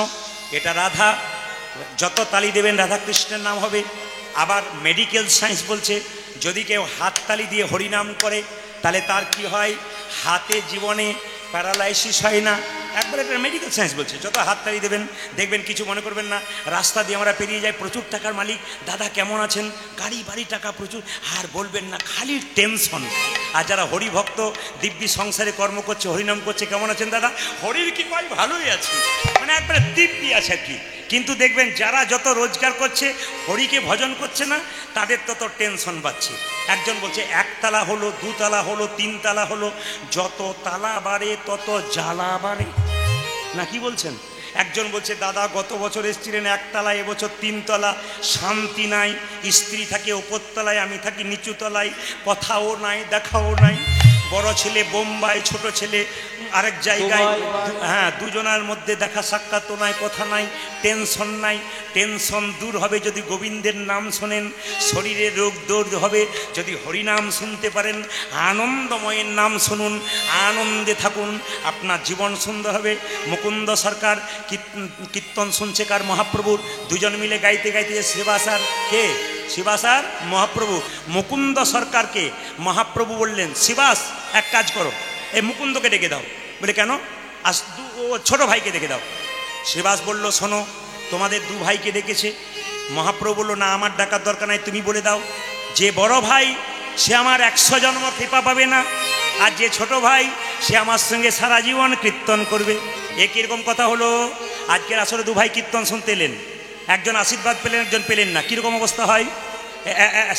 এটা রাধা, যত তালি দেবেন রাধা কৃষ্ণের নাম হবে। আবার মেডিকেল সায়েন্স বলছে, যদি কেউ হাততালি দিয়ে হরিনাম করে তাহলে তার কি হয়, হাতে জীবনে প্যারালাইসিস হয় না। একবার একটা মেডিকেল সায়েন্স বলছে, যত হাততালি দেবেন দেখবেন কিছু মনে করবেন না। রাস্তা দিয়ে আমরা পেরিয়ে যাই, প্রচুর টাকার মালিক, দাদা কেমন আছেন, গাড়ি বাড়ি টাকা প্রচুর, আর বলবেন না, খালি টেনশন। আর যারা হরিভক্ত দিব্যি সংসারে কর্ম করছে, হরিনাম করছে, কেমন আছেন দাদা, হরির কি পাই, ভালোই আছে, মানে একবারে দিব্যি আছে আর কি। কিন্তু দেখবেন যারা যত রোজগার করছে, হরিকে ভজন করছে না, তাদের তত টেনশন বাড়ছে। একজন বলছে 1 তালা হলো, 2 তালা হলো, 3 তালা হলো, যত তালা বাড়ে তত জ্বালা বাড়ে, না কি বলছেন? একজন বলছে, দাদা গত বছর এসেছিলেন 1 তালা, এবছর 3 তলা, শান্তি নাই, স্ত্রী থাকে ওপর তলায়, আমি থাকি নিচু তলায়, কথাও নাই দেখাও নাই। বড় ছেলে বোম্বাই, ছোট ছেলে আরেক জায়গায়, হ্যাঁ, দুজনের মধ্যে দেখা সাক্ষাৎ নাই, কথা নাই, টেনশন নাই। টেনশন দূর হবে যদি গোবিন্দের নাম শোনেন, শরীরের রোগ দূর হবে যদি হরিনাম শুনতে পারেন। আনন্দময়ের নাম শুনুন, আনন্দে থাকুন, আপনার জীবন সুন্দর হবে। মুকুন্দ সরকার কীর্তন শুনছে কার, মহাপ্রভুর। দুজন মিলে গাইতে গাইতে শিবাসার কে, শিবাসার মহাপ্রভু। মুকুন্দ সরকারকে মহাপ্রভু বললেন, শিবাস এক কাজ করো, এই মুকুন্দকে ডেকে দাও। বলে কেন, আজ ছোট ভাইকে ডেকে দাও। শিবাস বলল, শোনো, তোমাদের 2 ভাইকে ডেকেছে। মহাপ্রভু বলল, না আমার ডাকার দরকার নাই, তুমি বলে দাও। যে বড় ভাই সে আমার 100 জন্ম কৃপা পাবে না, আর যে ছোট ভাই সে আমার সঙ্গে সারা জীবন কীর্তন করবে। এ কীরকম কথা হলো? আজকের আসলে 2 ভাই কীর্তন শুনতে এলেন, একজন আশীর্বাদ পেলেন, একজন পেলেন না, কীরকম অবস্থা হয়?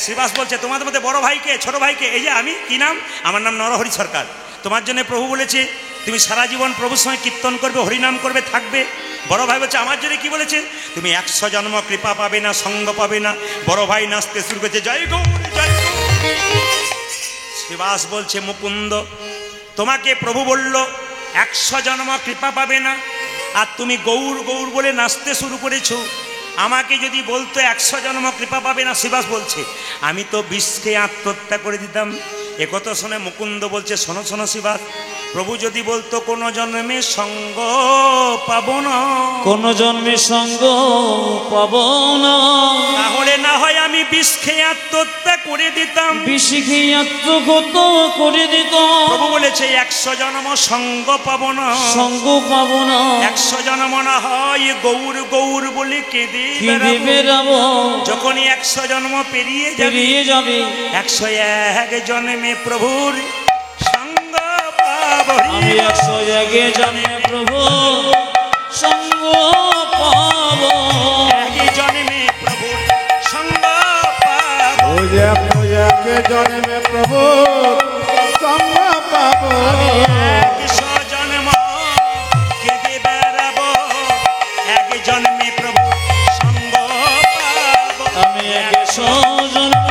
শিবাস বলছে, তোমাদের মধ্যে বড় ভাইকে, ছোট ভাইকে, এই যে আমি, কি নাম, আমার নাম নরহরি সরকার, তোমার জন্য প্রভু বলেছে তুমি সারা জীবন প্রভুর সঙ্গে কীর্তন করবে, হরিনাম করবে, থাকবে। বড় ভাই বলছে, আমার জন্য কি বলেছে, তুমি 100 জন্ম কৃপা পাবে না, সঙ্গ পাবে না। বড় ভাই নাচতে শুরু করেছে, জয় গৌর জয় গৌর। শিবাস বলছে, মুকুন্দ, তোমাকে প্রভু বলল 100 জন্ম কৃপা পাবে না, আর তুমি গৌর গৌর বলে নাচতে শুরু করেছো। আমাকে যদি বলতো 100 জন্ম কৃপা পাবে না, শিবাস বলছে, আমি তো বিষকে আত্মহত্যা করে দিতাম। একথা শুনে মুকুন্দ বলছে, শোনো শোনো শিবাস, প্রভু যদি বলতো কোন জন্মে সঙ্গ পাবো না, কোন জন্মে সঙ্গ পাবো না, তাহলে না হয় আমি বিষ খেয়ে আত্মহত্যা করে দিতাম, বিষ খেয়ে আত্মহত্যা করে দিতাম। প্রভু বলেছে 100 জন্ম সঙ্গ পাবো না, সঙ্গ পাবো না, 100 জন্ম না হয় গৌর গৌর বলে কেঁদে বেরাবো। যখনই 100 জন্ম পেরিয়ে যাবে 101 জন্মে প্রভুর সঙ্গ পাবো। আমি 101 জন্মে প্রভু সঙ্গ পাবো, 1 জন্মে প্রভুর সঙ্গ পাবো, 101 জন্মে প্রভু সঙ্গ পাবো। 100 জন্ম কেঁদে বেড়াবো, 1 জন্মে প্রভু সঙ্গ পাবো। আমি 100 জন্ম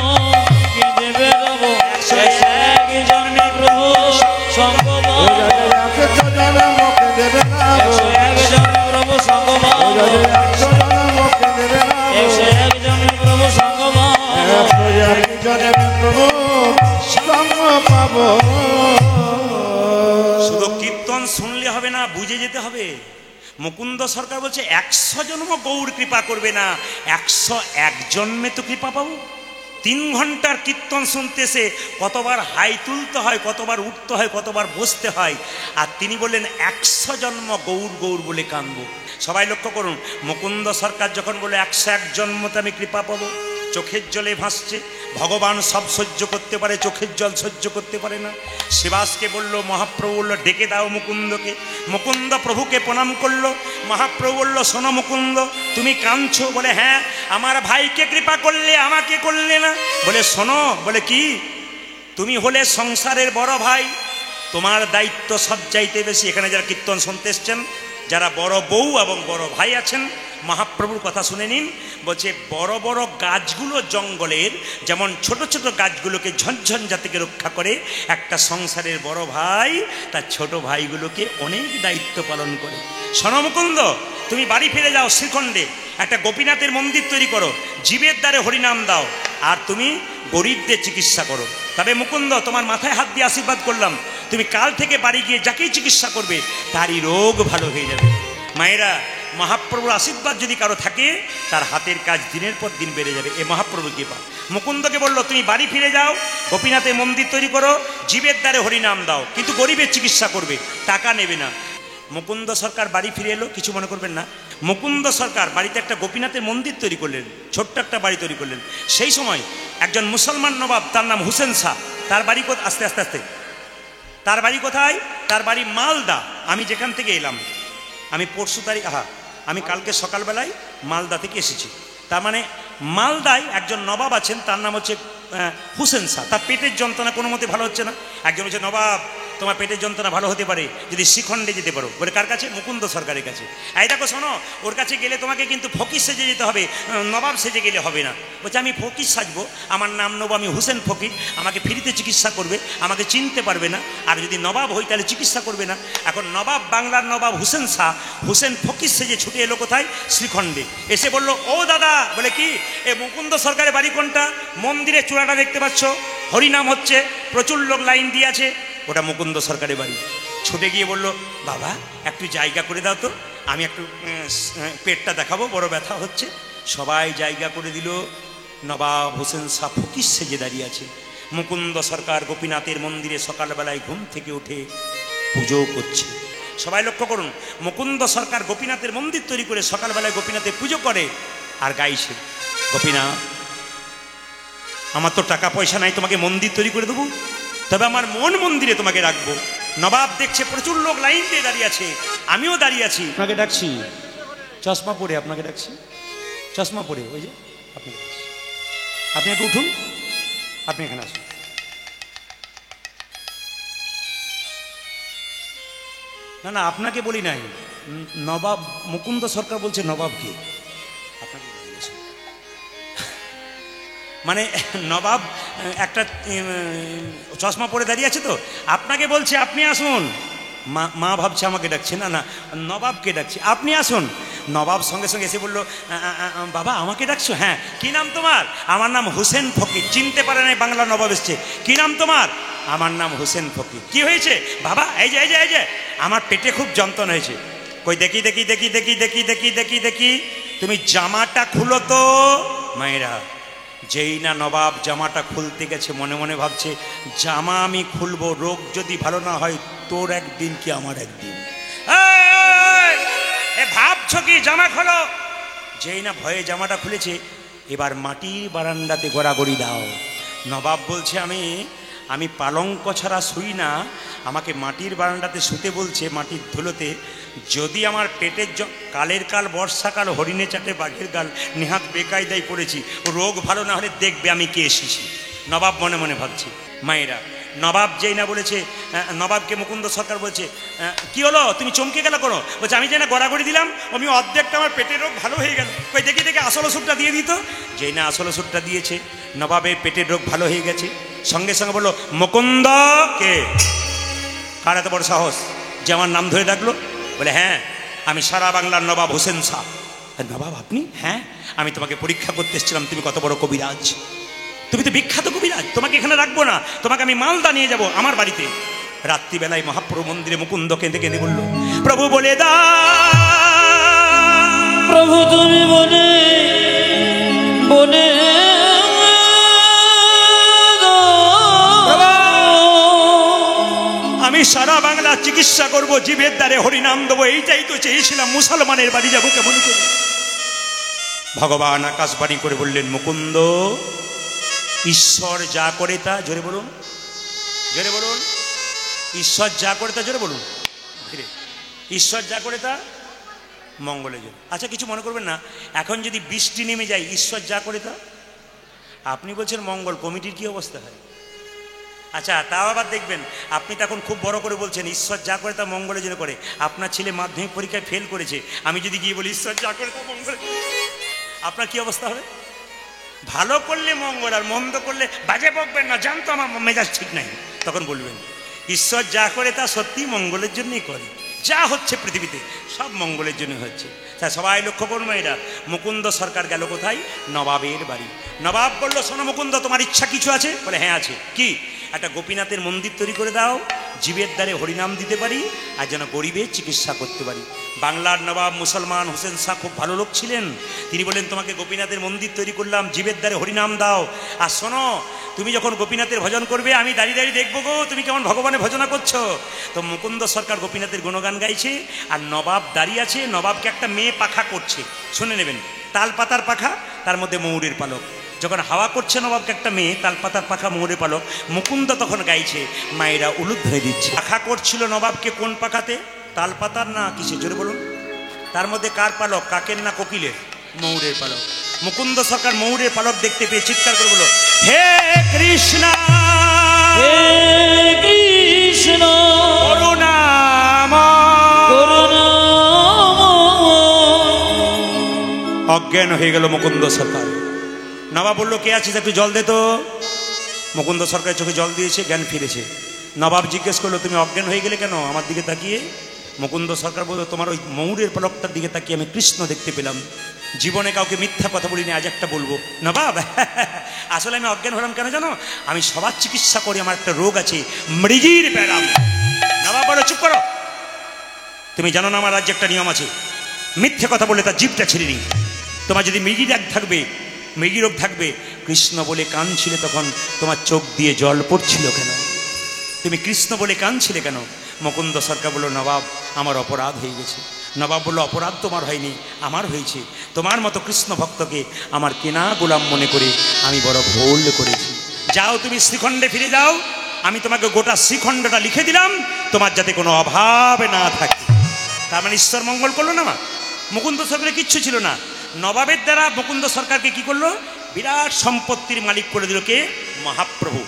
কেঁদে বেড়াবো, 101 জন্মে প্রভু সঙ্গ পাবো, 100 জন্ম কেঁদে বেড়াবো, 101 জন্মে প্রভু সঙ্গ পাবো, 100 জন্ম কেঁদে বেড়াবো, 101 জন্মে প্রভু সঙ্গ পাবো, 101 জন্মে প্রভু পাবো। শুধু কীর্তন শুনলে হবে না, বুঝে যেতে হবে। মুকুন্দ সরকার বলছে 100 জন্ম গৌর কৃপা করবে না, 101 জন্মে তো কৃপা পাবো। 3 ঘন্টার কীর্তন শুনতে এসে কতবার হাই তুলতে হয়, কতবার উঠতে হয়, কতবার বসতে হয়। আর তিনি বললেন 100 জন্ম গৌর গৌর বলে কাঁদবো। সবাই লক্ষ্য করুন, মুকুন্দ সরকার যখন বলে 101 জন্মতে আমি কৃপা পাবো, চোখের জলে ভাসছে। ভগবান সব সহ্য করতে পারে, চোখের জল সহ্য করতে পারে না। শিবাসকে বলল, মহাপ্রভু বলল ডেকে দাও মুকুন্দকে। মুকুন্দ প্রভুকে প্রণাম করলো। মহাপ্রভু বলল, শোনো মুকুন্দ, তুমি কাঁদছো? বলে হ্যাঁ। আমার ভাইকে কৃপা করলে, আমাকে করলে না। বলে শোনো, বলে কি? তুমি হলে সংসারের বড় ভাই, তোমার দায়িত্ব সব চাইতে বেশি। এখানে যারা কীর্তন শুনতে এসছেন, যারা বড় বউ এবং বড় ভাই আছেন, মহাপ্রভুর কথা শুনে নিন। বলছে বড় বড় গাছগুলো জঙ্গলের যেমন ছোট ছোট গাছগুলোকে ঝনঝঞ্ঝা থেকে রক্ষা করে, একটা সংসারের বড় ভাই তার ছোট ভাইগুলোকে অনেক দায়িত্ব পালন করে। শোনো মুকুন্দ, তুমি বাড়ি ফিরে যাও, শ্রীখণ্ডে একটা গোপীনাথের মন্দির তৈরি করো, জীবের দ্বারে হরিনাম দাও, আর তুমি গরিবদের চিকিৎসা করো। তবে মুকুন্দ, তোমার মাথায় হাত দিয়ে আশীর্বাদ করলাম, তুমি কাল থেকে বাড়ি গিয়ে যাকেই চিকিৎসা করবে তারই রোগ ভালো হয়ে যাবে। মায়েরা, মহাপ্রভুর আশীর্বাদ যদি কারো থাকে, তার হাতের কাজ দিনের পর দিন বেড়ে যাবে। এ মহাপ্রভুর কৃপা। মুকুন্দকে বলল, তুমি বাড়ি ফিরে যাও, গোপীনাথের মন্দির তৈরি করো, জীবের দ্বারে হরিনাম দাও, কিন্তু গরিবের চিকিৎসা করবে, টাকা নেবে না। মুকুন্দ সরকার বাড়ি ফিরে এলো, কিছু মনে করবেন না। মুকুন্দ সরকার বাড়িতে একটা গোপীনাথের মন্দির তৈরি করলেন, ছোট্ট একটা বাড়ি তৈরি করলেন। সেই সময় একজন মুসলমান নবাব, তার নাম হুসেন শাহ, তার বাড়ি আস্তে আস্তে আস্তে তার বাড়ি কোথায়? তার বাড়ি মালদা। আমি যেখান থেকে এলাম, আমি পরশু তারিখ আমি কালকে সকালবেলায় মালদা থেকে এসেছি। তার মানে মালদায় একজন নবাব আছেন, তার নাম হচ্ছে হুসেন শাহ। তার পেটের যন্ত্রণা কোনো মতে ভালো হচ্ছে না। একজন বলছে, নবাব তোমার পেটের যন্ত্রণা ভালো হতে পারে যদি শ্রীখণ্ডে যেতে পারো। বলে কার কাছে? মুকুন্দ সরকারের কাছে। এই দেখো শোনো, ওর কাছে গেলে তোমাকে কিন্তু ফকির সেজে যেতে হবে, নবাব সেজে গেলে হবে না। বলছে আমি ফকির সাজবো, আমার নাম নেবো আমি হুসেন ফকির, আমাকে ফ্রিতে চিকিৎসা করবে, আমাকে চিনতে পারবে না। আর যদি নবাব হই তাহলে চিকিৎসা করবে না। এখন নবাব, বাংলার নবাব হুসেন শাহ, হুসেন ফকির সেজে ছুটে এলো কোথায়? শ্রীখণ্ডে। এসে বলল, ও দাদা। বলে কি? এ মুকুন্দ সরকারের বাড়ি কোনটা? মন্দিরের চূড়াটা দেখতে পাচ্ছ, হরিনাম হচ্ছে, প্রচুর লোক লাইন দিয়ে আছে, ওটা মুকুন্দ সরকারের বাড়ি। ছুটে গিয়ে বলল, বাবা একটু জায়গা করে দাও তো, আমি একটু পেটটা দেখাবো, বড় ব্যথা হচ্ছে। সবাই জায়গা করে দিল। নবাব হোসেন শাহ ফকির সেজে দাঁড়িয়ে আছে। মুকুন্দ সরকার গোপীনাথের মন্দিরে সকালবেলায় ঘুম থেকে উঠে পুজো করছে। সবাই লক্ষ্য করুন, মুকুন্দ সরকার গোপীনাথের মন্দির তৈরি করে সকালবেলায় গোপীনাথের পুজো করে আর গাইছে, গোপীনাথ আমার তো টাকা পয়সা নাই তোমাকে মন্দির তৈরি করে দেবো, তবে আমার মন মন্দিরে তোমাকে রাখবো। নবাব দেখছে প্রচুর লোক লাইন দিয়ে দাঁড়িয়ে আছে, আমিও দাঁড়িয়ে আছি, আপনাকে ডাকছি, চশমা পরে আপনাকে ডাকছি, চশমা পরে, ওই যে আপনাকে ডাকছি, আপনি একটু উঠুন, আপনি এখানে আসুন। না না আপনাকে বলি নাই, নবাব মুকুন্দ সরকার বলছে নবাবকে, আপনাকে মানে নবাব একটা চশমা পরে দাঁড়িয়ে আছে তো, আপনাকে বলছে আপনি আসুন। মা ভাবছে আমাকে ডাকছে, না না নবাবকে ডাকছে, আপনি আসুন। নবাব সঙ্গে সঙ্গে এসে বলল, বাবা আমাকে ডাকছো? হ্যাঁ। কি নাম তোমার? আমার নাম হুসেন ফকির। চিনতে পারে নাই, বাংলা নবাব এসছে। কি নাম তোমার? আমার নাম হুসেন ফকির। কি হয়েছে বাবা? এই যে এই যে এই যে আমার পেটে খুব যন্ত্রণা হয়েছে। কই দেখি দেখি দেখি দেখি দেখি দেখি দেখি দেখি তুমি জামাটা খুলো তো। মায়েরা, যেই না নবাব জামাটা খুলতে গেছে, মনে মনে ভাবছে জামা আমি খুলবো, রোগ যদি ভালো না হয় তোর একদিন কি আমার একদিন। ভাবছো কি? জামা খোলো। যেই না ভয়ে জামাটা খুলেছে, এবার মাটির বারান্দাতে গড়াগড়ি দাও। নবাব বলছে আমি পালঙ্ক ছাড়া শুই না, আমাকে মাটির বারান্দাতে শুতে বলছে, মাটির ধুলোতে। যদি আমার পেটের কালের কাল বর্ষাকাল, হরিণে চাটে বাঘের গাল, নেহাত বেকায়দায় পড়েছি, রোগ ভালো না হলে দেখবে আমি কে এসেছি। নবাব মনে মনে ভাবছি। মায়েরা, নবাব যেই না বলেছে, নবাবকে মুকুন্দ সরকার বলছে, কি হলো তুমি চমকে গেল কোনো? বলছে আমি যেই না গড়াগড়ি দিলাম, আমি অর্ধেকটা আমার পেটের রোগ ভালো হয়ে গেল। কই দেখি দেখি আসল ওষুধটা দিয়ে দিত। যেই না আসল ওষুধটা দিয়েছে, নবাবের পেটের রোগ ভালো হয়ে গেছে। সঙ্গে সঙ্গে বললো, মুকুন্দ কে? কার এত বড় সাহস যে আমার নাম ধরে ডাকলো? বলে হ্যাঁ, আমি সারা বাংলার নবাব হোসেন শাহ। নবাব আপনি? হ্যাঁ, আমি তোমাকে পরীক্ষা করতে এসেছিলাম তুমি কত বড় কবিরাজ। তুমি তো বিখ্যাত কবিরাজ, তোমাকে এখানে রাখবো না, তোমাকে আমি মালদা নিয়ে যাব আমার বাড়িতে। রাত্রিবেলায় মহাপ্রভু মন্দিরে মুকুন্দ কেঁদে কেঁদে বলল, প্রভু বলে দা, প্রভু তুমি বলে বলে আমি সারা বাংলা চিকিৎসা করব, জীবের দ্বারে হরিনাম দেবো, এইটাই তো চেয়েছিলাম, মুসলমানের বাড়ি যাবো কেমন করে। ভগবান আকাশবাণী করে বললেন, মুকুন্দ, ঈশ্বর যা করে তা, জোরে বলুন, জোরে বলুন, ঈশ্বর যা করে তা, জোরে বলুন, ঈশ্বর যা করে তা মঙ্গলের জন্য। আচ্ছা কিছু মনে করবেন না, এখন যদি বৃষ্টি নেমে যায়, ঈশ্বর যা করে তা, আপনি বলছেন মঙ্গল কমিটির কি অবস্থা হয়? আচ্ছা তাও আবার দেখবেন, আপনি তখন খুব বড় করে বলছেন ঈশ্বর যা করে তা মঙ্গলের জন্য করে। আপনার ছেলে মাধ্যমিক পরীক্ষায় ফেল করেছে, আমি যদি গিয়ে বলি ঈশ্বর যা করে তা মঙ্গল, আপনার কি অবস্থা হবে? ভালো করলে মঙ্গল, আর মন্দ করলে বাজে বকবেন না, জানতো আমার মেজাজ ঠিক নাই, তখন বলবেন ঈশ্বর যা করে তা সত্যি মঙ্গলের জন্যই করে, যা হচ্ছে পৃথিবীতে সব মঙ্গলের জন্য হচ্ছে। তা সবাই লক্ষ্য করুন এরা, মুকুন্দ সরকার গেল কোথায়? নবাবের বাড়ি। নবাব বলল, শোনো মুকুন্দ, তোমার ইচ্ছা কিছু আছে? বলে হ্যাঁ আছে। কি? একটা গোপীনাথের মন্দির তৈরি করে দাও, জীবের দ্বারে হরিনাম দিতে পারি, আর যেন গরিবের চিকিৎসা করতে পারি। বাংলার নবাব মুসলমান হোসেন শাহ খুব ভালো লোক ছিলেন, তিনি বললেন তোমাকে গোপীনাথের মন্দির তৈরি করলাম, জীবের দ্বারে হরিনাম দাও, আর শোনো তুমি যখন গোপীনাথের ভজন করবে আমি দাঁড়িয়ে দাঁড়িয়ে দেখবো গো তুমি কেমন ভগবানের ভজনা করছো। তো মুকুন্দ সরকার গোপীনাথের গুণগান গাইছে, আর নবাব দাঁড়িয়ে আছে, নবাবকে একটা মেয়ে পাখা করছে, শুনে নেবেন, তাল পাতার পাখা, তার মধ্যে ময়ূরের পালক। যখন হাওয়া করছে নবাবকে একটা মেয়ে, তাল পাতার পাখা ময়ূরের পালক, মুকুন্দ তখন গাইছে, মায়েরা উলুদ ধরে দিচ্ছে। পাখা করছিল নবাবকে কোন পাখাতে? তাল পাতার না কিসে, জোরে বলুন? তার মধ্যে কার পালক? কাকের না কোকিলের? ময়ূরের পালক। মুকুন্দ সরকার ময়ূরের পালক দেখতে পেয়ে চিৎকার করে বলল, হে কৃষ্ণ, হে কৃষ্ণ করুণাময়। করুণাময়। অজ্ঞান হয়ে গেল মুকুন্দ সরকার। নবাব বললো, কে আছিস একটু জল দে তো। মুকুন্দ সরকারের চোখে জল দিয়েছে, জ্ঞান ফিরেছে। নবাব জিজ্ঞেস করলো, তুমি অজ্ঞান হয়ে গেলে কেন আমার দিকে তাকিয়ে? মুকুন্দ সরকার বললো, তোমার ওই ময়ূরের পালকটার দিকে তাকিয়ে আমি কৃষ্ণ দেখতে পেলাম। জীবনে কাউকে মিথ্যা কথা বলিনি, আজ একটা বলবো। নবাব, আসলে আমি অজ্ঞান হলাম কেন জানো? আমি সবার চিকিৎসা করি, আমার একটা রোগ আছে, মৃগীর ব্যারাম। নবাব বলো, চুপ করো, তুমি জানো না আমার রাজ্যে একটা নিয়ম আছে, মিথ্যে কথা বলে তার জিভটা ছিঁড়ে নিই। তোমার যদি মৃগী রোগ থাকবে, মৃগী রোগ থাকবে, কৃষ্ণ বলে কাঁদছিলে তখন তোমার চোখ দিয়ে জল পড়ছিল কেন? তুমি কৃষ্ণ বলে কাঁদছিলে কেন? মুকুন্দ সরকার বলল, নবাব আমার অপরাধ হয়ে গেছে। নবাব বলল, অপরাধ তোমার হয়নি, আমার হয়েছে। তোমার মতো কৃষ্ণ ভক্তকে আমার কেনা গোলাম মনে করে আমি বড় ভুল করেছি। যাও তুমি শ্রীখণ্ডে ফিরে যাও, আমি তোমাকে গোটা শ্রীখণ্ডটা লিখে দিলাম, তোমার যাতে কোনো অভাব না থাকে। তার মানে ঈশ্বর মঙ্গল করলো না? মুকুন্দ সরকারের কিচ্ছু ছিল না, নবাবের দ্বারা মুকুন্দ সরকারকে কি করলো? বিরাট সম্পত্তির মালিক করে দিল। কে? মহাপ্রভু।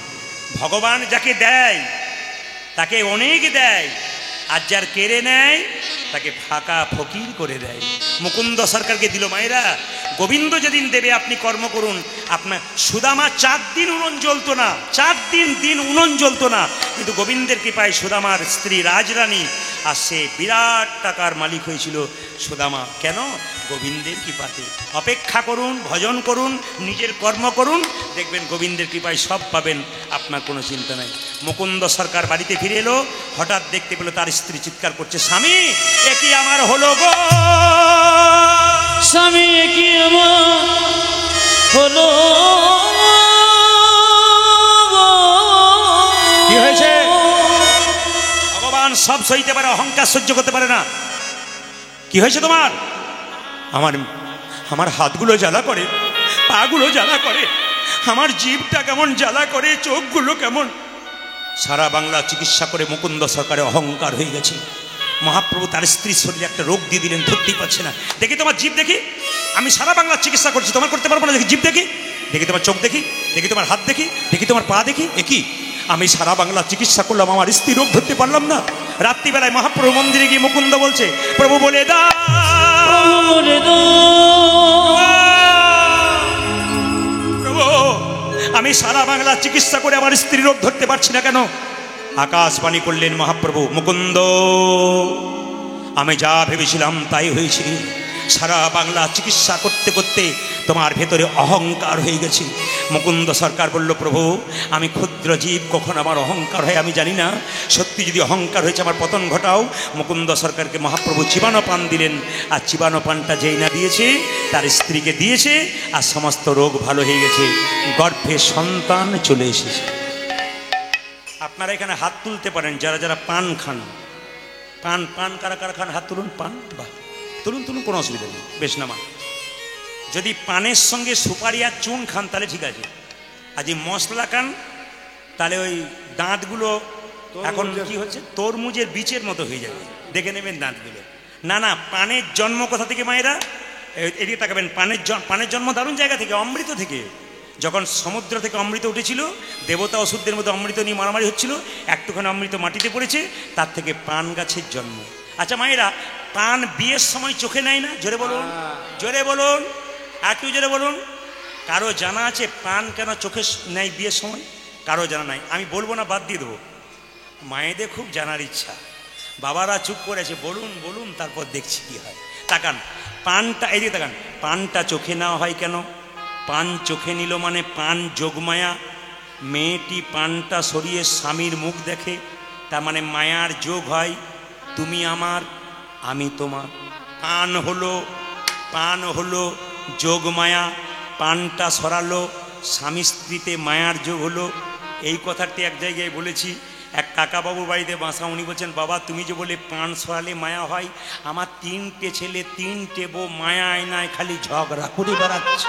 ভগবান যাকে দেয় তাকে অনেক দেয়, আর যার কেড়ে নেয় তাকে ফাঁকা ফকির করে দেয়। মুকুন্দ সরকারকে দিল। মায়েরা, গোবিন্দ যেদিন দেবে আপনি কর্ম করুন। আপনার সুদামা 4 দিন উনুন জ্বলতো না, 4 দিন উনুন জ্বলতো না, কিন্তু গোবিন্দের কৃপায় সুদামার স্ত্রী রাজরানী, আর সে বিরাট টাকার মালিক হয়েছিল সুদামা। কেন? গোবিন্দের কৃপাতে। অপেক্ষা করুন, ভজন করুন, নিজের কর্ম করুন, দেখবেন গোবিন্দের কৃপায় সব পাবেন, আপনার কোনো চিন্তা নাই। মুকুন্দ সরকার বাড়িতে ফিরে এলো, হঠাৎ দেখতে পেল তার স্ত্রী চিৎকার করছে, স্বামী এ কি আমার হলো গো, স্বামী এ কি আমার হলো। কি হয়েছে? ভগবান সব সইতে পারে, অহংকার সহ্য করতে পারে না। কি হয়েছে তোমার? আমার হাতগুলো জ্বালা করে, পাগুলো জ্বালা করে, আমার জিভটা কেমন জ্বালা করে, চোখগুলো কেমন। সারা বাংলা চিকিৎসা করে মুকুন্দ সরকারের অহংকার হয়ে গেছে। মহাপ্রভু তার স্ত্রীর শরীরে একটা রোগ দিয়ে দিলেন, ধরতেই পারছে না। দেখি তোমার জিভ দেখি, আমি সারা বাংলা চিকিৎসা করছি, তোমার করতে পারবো না। দেখি জিভ দেখি, দেখি তোমার চোখ দেখি, দেখি তোমার হাত দেখি, দেখি তোমার পা দেখি। একই আমি সারা বাংলা চিকিৎসা করলাম, আমার স্ত্রী রোগ ধরতে পারলাম না। রাত্রিবেলায় মহাপ্রভু মন্দিরে গিয়ে মুকুন্দ বলছে, প্রভু বলে দাও, প্রভু বলে দাও, প্রভু আমি সারা বাংলা চিকিৎসা করে আমার স্ত্রী রোগ ধরতে পারছি না কেন? আকাশবাণী করলেন মহাপ্রভু, মুকুন্দ আমি যা ভেবেছিলাম তাই হয়েছে। সারা বাংলা চিকিৎসা করতে করতে তোমার ভেতরে অহংকার হয়ে গেছে। মুকুন্দ সরকার বলল, প্রভু আমি ক্ষুদ্র জীব, কখন আমার অহংকার হয় আমি জানি না, সত্যি যদি অহংকার হয়েছে আমার পতন ঘটাও। মুকুন্দ সরকারকে মহাপ্রভু চিবানো পান দিলেন, আর চিবানো পানটা যেই না দিয়েছে তার স্ত্রীকে দিয়েছে, আর সমস্ত রোগ ভালো হয়ে গেছে, গর্ভে সন্তান চলে এসেছে। আপনারা এখানে হাত তুলতে পারেন যারা যারা পান খান। পান পান কারা কারা খান? হাত তুলুন। পান, বাহ, তুলুন তুলুন, কোনো অসুবিধা নেই, বেশ নামা। যদি পানের সঙ্গে সুপারি আর চুন খান তাহলে ঠিক আছে, আর যদি মশলা খান তাহলে ওই দাঁতগুলো এখন কি হচ্ছে, তরমুজের বীজের মতো হয়ে যাবে, দেখে নেবেন দাঁতগুলো। না না, পানের জন্ম কোথা থেকে মায়েরা? এদিকে তাকাবেন, পানের জন্ম দারুণ জায়গা থেকে, অমৃত থেকে। যখন সমুদ্র থেকে অমৃত উঠেছিল, দেবতা ওষুধদের মধ্যে অমৃত নিয়ে মারামারি হচ্ছিল, একটুখানি অমৃত মাটিতে পড়েছে, তার থেকে পান গাছের জন্ম। আচ্ছা মায়েরা, পান বিয়ের সময় চোখে নেয় না? জোরে বলুন, জোরে বলুন, একটু জোরে বলুন। কারো জানা আছে পান কেন চোখে নেয় বিয়ের সময়? কারো জানা নাই, আমি বলবো না, বাদ দিয়ে দেবো। মায়েদের খুব জানার ইচ্ছা, বাবারা চুপ করেছে, বলুন বলুন, তারপর দেখছি কি হয়। তাকান, পানটা এইদিকে তাকান, পানটা চোখে নেওয়া হয় কেন? পান চোখে নিল মানে পান যোগমায়া। মেয়েটি পানটা সরিয়ে স্বামীর মুখ দেখে, তার মানে মায়ার যোগ হয়, তুমি আমার আমি তোমার। পান হলো যোগমায়া, পানটা সরালো, স্বামী স্ত্রীতে মায়ার যোগ হলো। এই কথাটি এক জায়গায় বলেছি, এক কাকাবাবুর বাড়িতে বাসা, উনি বলছেন, বাবা তুমি যে বলে পান সরালে মায়া হয়, আমার 3টে ছেলে 3টে বউ মায়া আয়নায় খালি ঝগড়া করে বেড়াচ্ছে।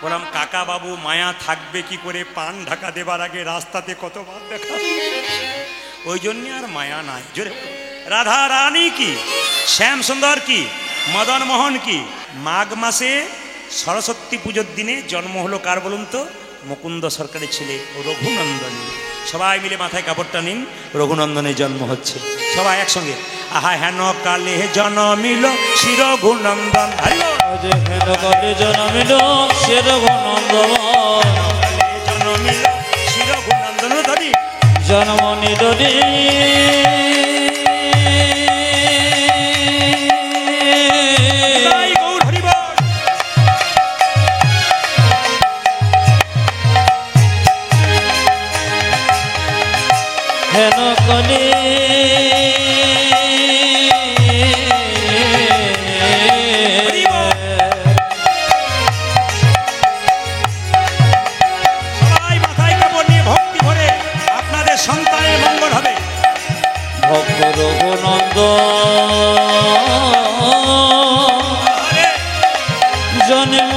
বললাম, কাকা বাবু মায়া থাকবে কি করে? পান ঢাকা দেবার আগে রাস্তাতে কতবার দেখা, ওই জন্যে আর মায়া নাই। জোরে রাধা রানী কি, শ্যাম সুন্দর কি, মদন মোহন কি। মাঘ মাসে সরস্বতী পুজোর দিনে জন্ম হলো কার বলুন তো? মুকুন্দ সরকারের ছেলে রঘুনন্দন। সবাই মিলে মাথায় কাপড়টা নিন, রঘুনন্দনের জন্ম হচ্ছে। সবাই একসঙ্গে, আহা হেন কালে জন্মিল শ্রী রঘুনন্দন, হেন কালে জন্মিল শ্রী রঘুনন্দন, জন্মিল শ্রী রঘুনন্দন ধরি জন্ম নিদরি। হেন কালে সবাই মাথায় কাপড় নিয়ে ভক্তি ভরে আপনাদের সন্তানের মঙ্গল হবে। ভক্ত রঘুনন্দ জন্ম কালে জন্মিল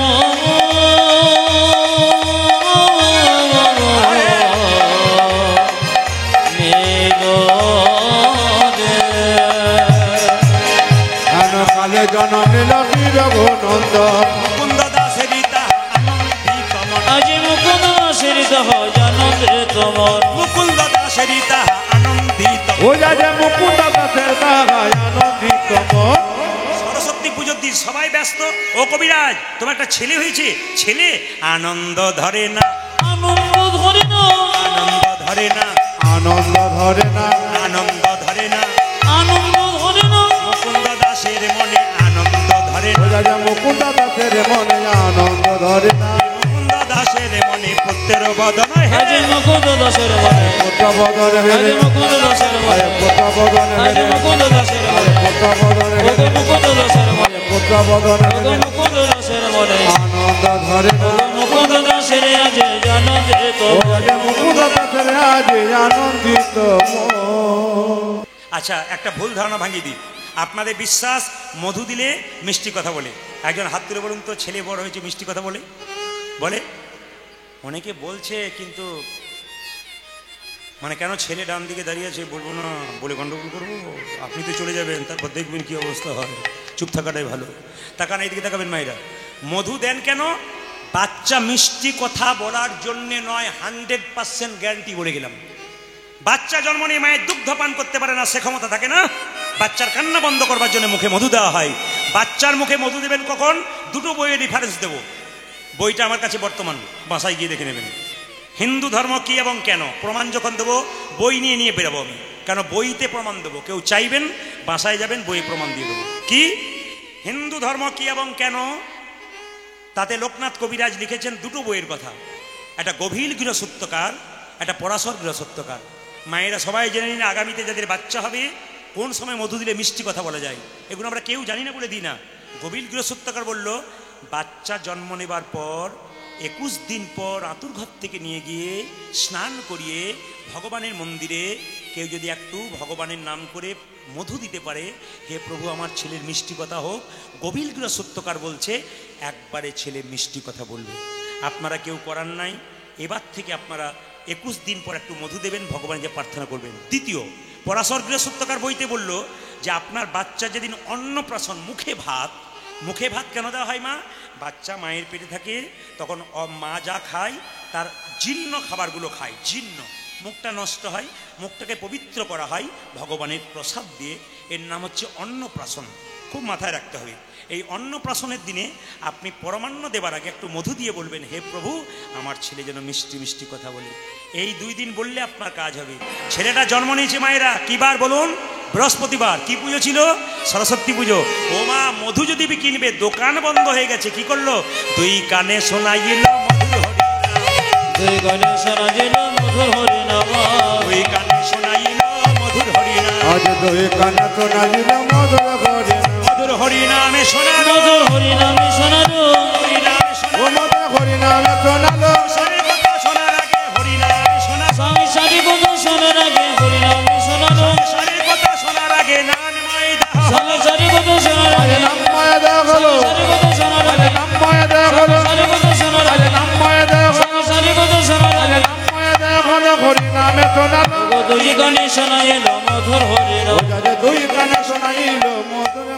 শ্রী রঘুনন্দন, মুকুন্দ দাসের আনন্দি কমল, আজি মুকুন্দ দাসের জানন্দে তোমার, মুকুন্দ দাসের আনন্দিত। ও যে মুকুন্দ দাসের তাহায় আনন্দিত মন। সরস্বতী পুজোর দিন সবাই ব্যস্ত। ও কবিরাজ, তোমার একটা ছেলে হয়েছে, ছেলে আনন্দ ধরে না, আনন্দ ধরে না, আনন্দ ধরে না, আনন্দ ধরে না, আনন্দ ধরে না, আনন্দ ধরে না। মুকুন্দ দাসের মনে আনন্দ ধরে ও না, যে মুকুন্দ দাসের মনে আনন্দ ধরে না। মুকুন্দ দাসের মনে পুত্রের বদন আজি হেরে, মুকুন্দ দাসের মনে, পুত্র বদন আজি হেরে, মুকুন্দ দাসের মনে, পুত্র বদন আজি হেরে, মুকুন্দ দাসের মনে, পুত্র বদন ওগো হেরে, মুকুন্দ দাসের মনে, পুত্র বদন ওগো হেরে, মুকুন্দ দাসের মনে, আনন্দ ধরে না। ওগো মুকুন্দ দাসের আজি জানন্দে ও তোমার। যে মুকুন্দ দাসের আজ আনন্দিত মন। আচ্ছা, একটা ভুল ধারণা ভাঙিয়ে দিই। আপনাদের বিশ্বাস মধু দিলে মিষ্টি কথা বলে। একজন হাত তুলে বলুন তো, ছেলে বড় হয়েছে মিষ্টি কথা বলে? বলে? অনেকে বলছে, কিন্তু মানে কেন ছেলে ডান দিকে দাঁড়িয়ে আছে বলবো না, বলে গন্ডগোল করবো? আপনি তো চলে যাবেন, তারপর দেখবেন কি অবস্থা হয়। চুপ থাকাটাই ভালো। তাকান, এইদিকে তাকাবেন মায়েরা। মধু দেন কেন? বাচ্চা মিষ্টি কথা বলার জন্যে নয়, 100% গ্যারান্টি বলে গেলাম। বাচ্চা জন্ম নিয়ে মায়ের দুগ্ধ পান করতে পারে না, সে ক্ষমতা থাকে না। বাচ্চার কান্না বন্ধ করবার জন্য মুখে মধু দেওয়া হয়। বাচ্চার মুখে মধু দেবেন কখন? দুটো বইয়ের রেফারেন্স দেব, বইটা আমার কাছে বর্তমান, বাসায় গিয়ে দেখে নেবেন। হিন্দু ধর্ম কি এবং কেন, প্রমাণ যখন দেবো বই নিয়ে নিয়ে বেরোবো আমি, কেন বইতে প্রমাণ দেবো। কেউ চাইবেন বাসায় যাবেন, বইয়ে প্রমাণ দিয়ে দেবো। কি হিন্দু ধর্ম কি এবং কেন, তাতে লোকনাথ কবিরাজ লিখেছেন দুটো বইয়ের কথা, একটা গভীর গৃহসত্যকার, একটা পরাশর গৃহসত্যকার। মায়েরা সবাই জেনে নিন আগামীতে যাদের বাচ্চা হবে কোন সময় মধু দিলে মিষ্টি কথা বলা যায়, এগুলো আমরা কেউ জানি না বলে দিই না। গভীর গৃহসত্যকার বলল, বাচ্চা জন্ম নেবার পর 21 দিন পর আতুর ঘর থেকে নিয়ে গিয়ে স্নান করিয়ে ভগবানের মন্দিরে কেউ যদি একটু ভগবানের নাম করে মধু দিতে পারে, হে প্রভু আমার ছেলের মিষ্টি কথা হোক। গভীর গৃহসত্যকার বলছে একবারে ছেলে মিষ্টি কথা বলবে। আপনারা কেউ করার নাই, এবার থেকে আপনারা 21 দিন পর একটু মধু দেবেন, ভগবান যে প্রার্থনা করবেন। দ্বিতীয়, পরাশর গৃহসত্যকার বইতে বলল যে আপনার বাচ্চা যেদিন অন্নপ্রাশন, মুখে ভাত, মুখে ভাত কেন দেওয়া হয় মা? বাচ্চা মায়ের পেটে থাকে তখন মা যা খায় তার জীর্ণ খাবারগুলো খায়, জীর্ণ, মুখটা নষ্ট হয়, মুখটাকে পবিত্র করা হয় ভগবানের প্রসাদ দিয়ে। এর নাম হচ্ছে অন্নপ্রাশন, খুব মাথায় রাখতে হবে। এই অন্নপ্রাশনের দিনে আপনি পরমান্ন দেবার আগে একটু মধু দিয়ে বলবেন, হে প্রভু আমার ছেলে যেন মিষ্টি মিষ্টি কথা বলে। এই 2 দিন বললে আপনার কাজ হবে। ছেলেটা জন্ম নিয়েছে মায়েরা কি বার বলুন? বৃহস্পতিবার। কি পুজো ছিল? সরস্বতী পুজো। ও মা, মধু যদি কিনবে, দোকান বন্ধ হয়ে গেছে, কি করলো? 2 কানে শোনাইল মধুর হরিনাম, 2 কানে শোনাইল মধুর হরিনাম, 2 কানে শোনাইল মধুর হরিনাম, আজ 2 কানে শোনাইল মধুর হরিনাম, মধুর হরিনামে শোনালো, মধুর হরিনামে শোনালো, হরিনামে শোনালো, ও মধুর হরিনামে শোনালো, সারি কথা শোনার আগে হরিনামে শোনালো, সারি কথা শোনার আগে হরিনামে শোনালো, সারি কথা শোনার আগে নামময় দাহ, সারি কথা শোনার আগে নামময় দেখলো, সারি কথা শোনার আগে নামময় দেখলো, সারি কথা শোনার আগে নামময় দেখলো, সারি কথা শোনার আগে নামময় দেখলো, হরিনামে শোনালো, 2 কানে শোনাইল মধুর হরিনাম, 2 কানে শোনাইল মধুর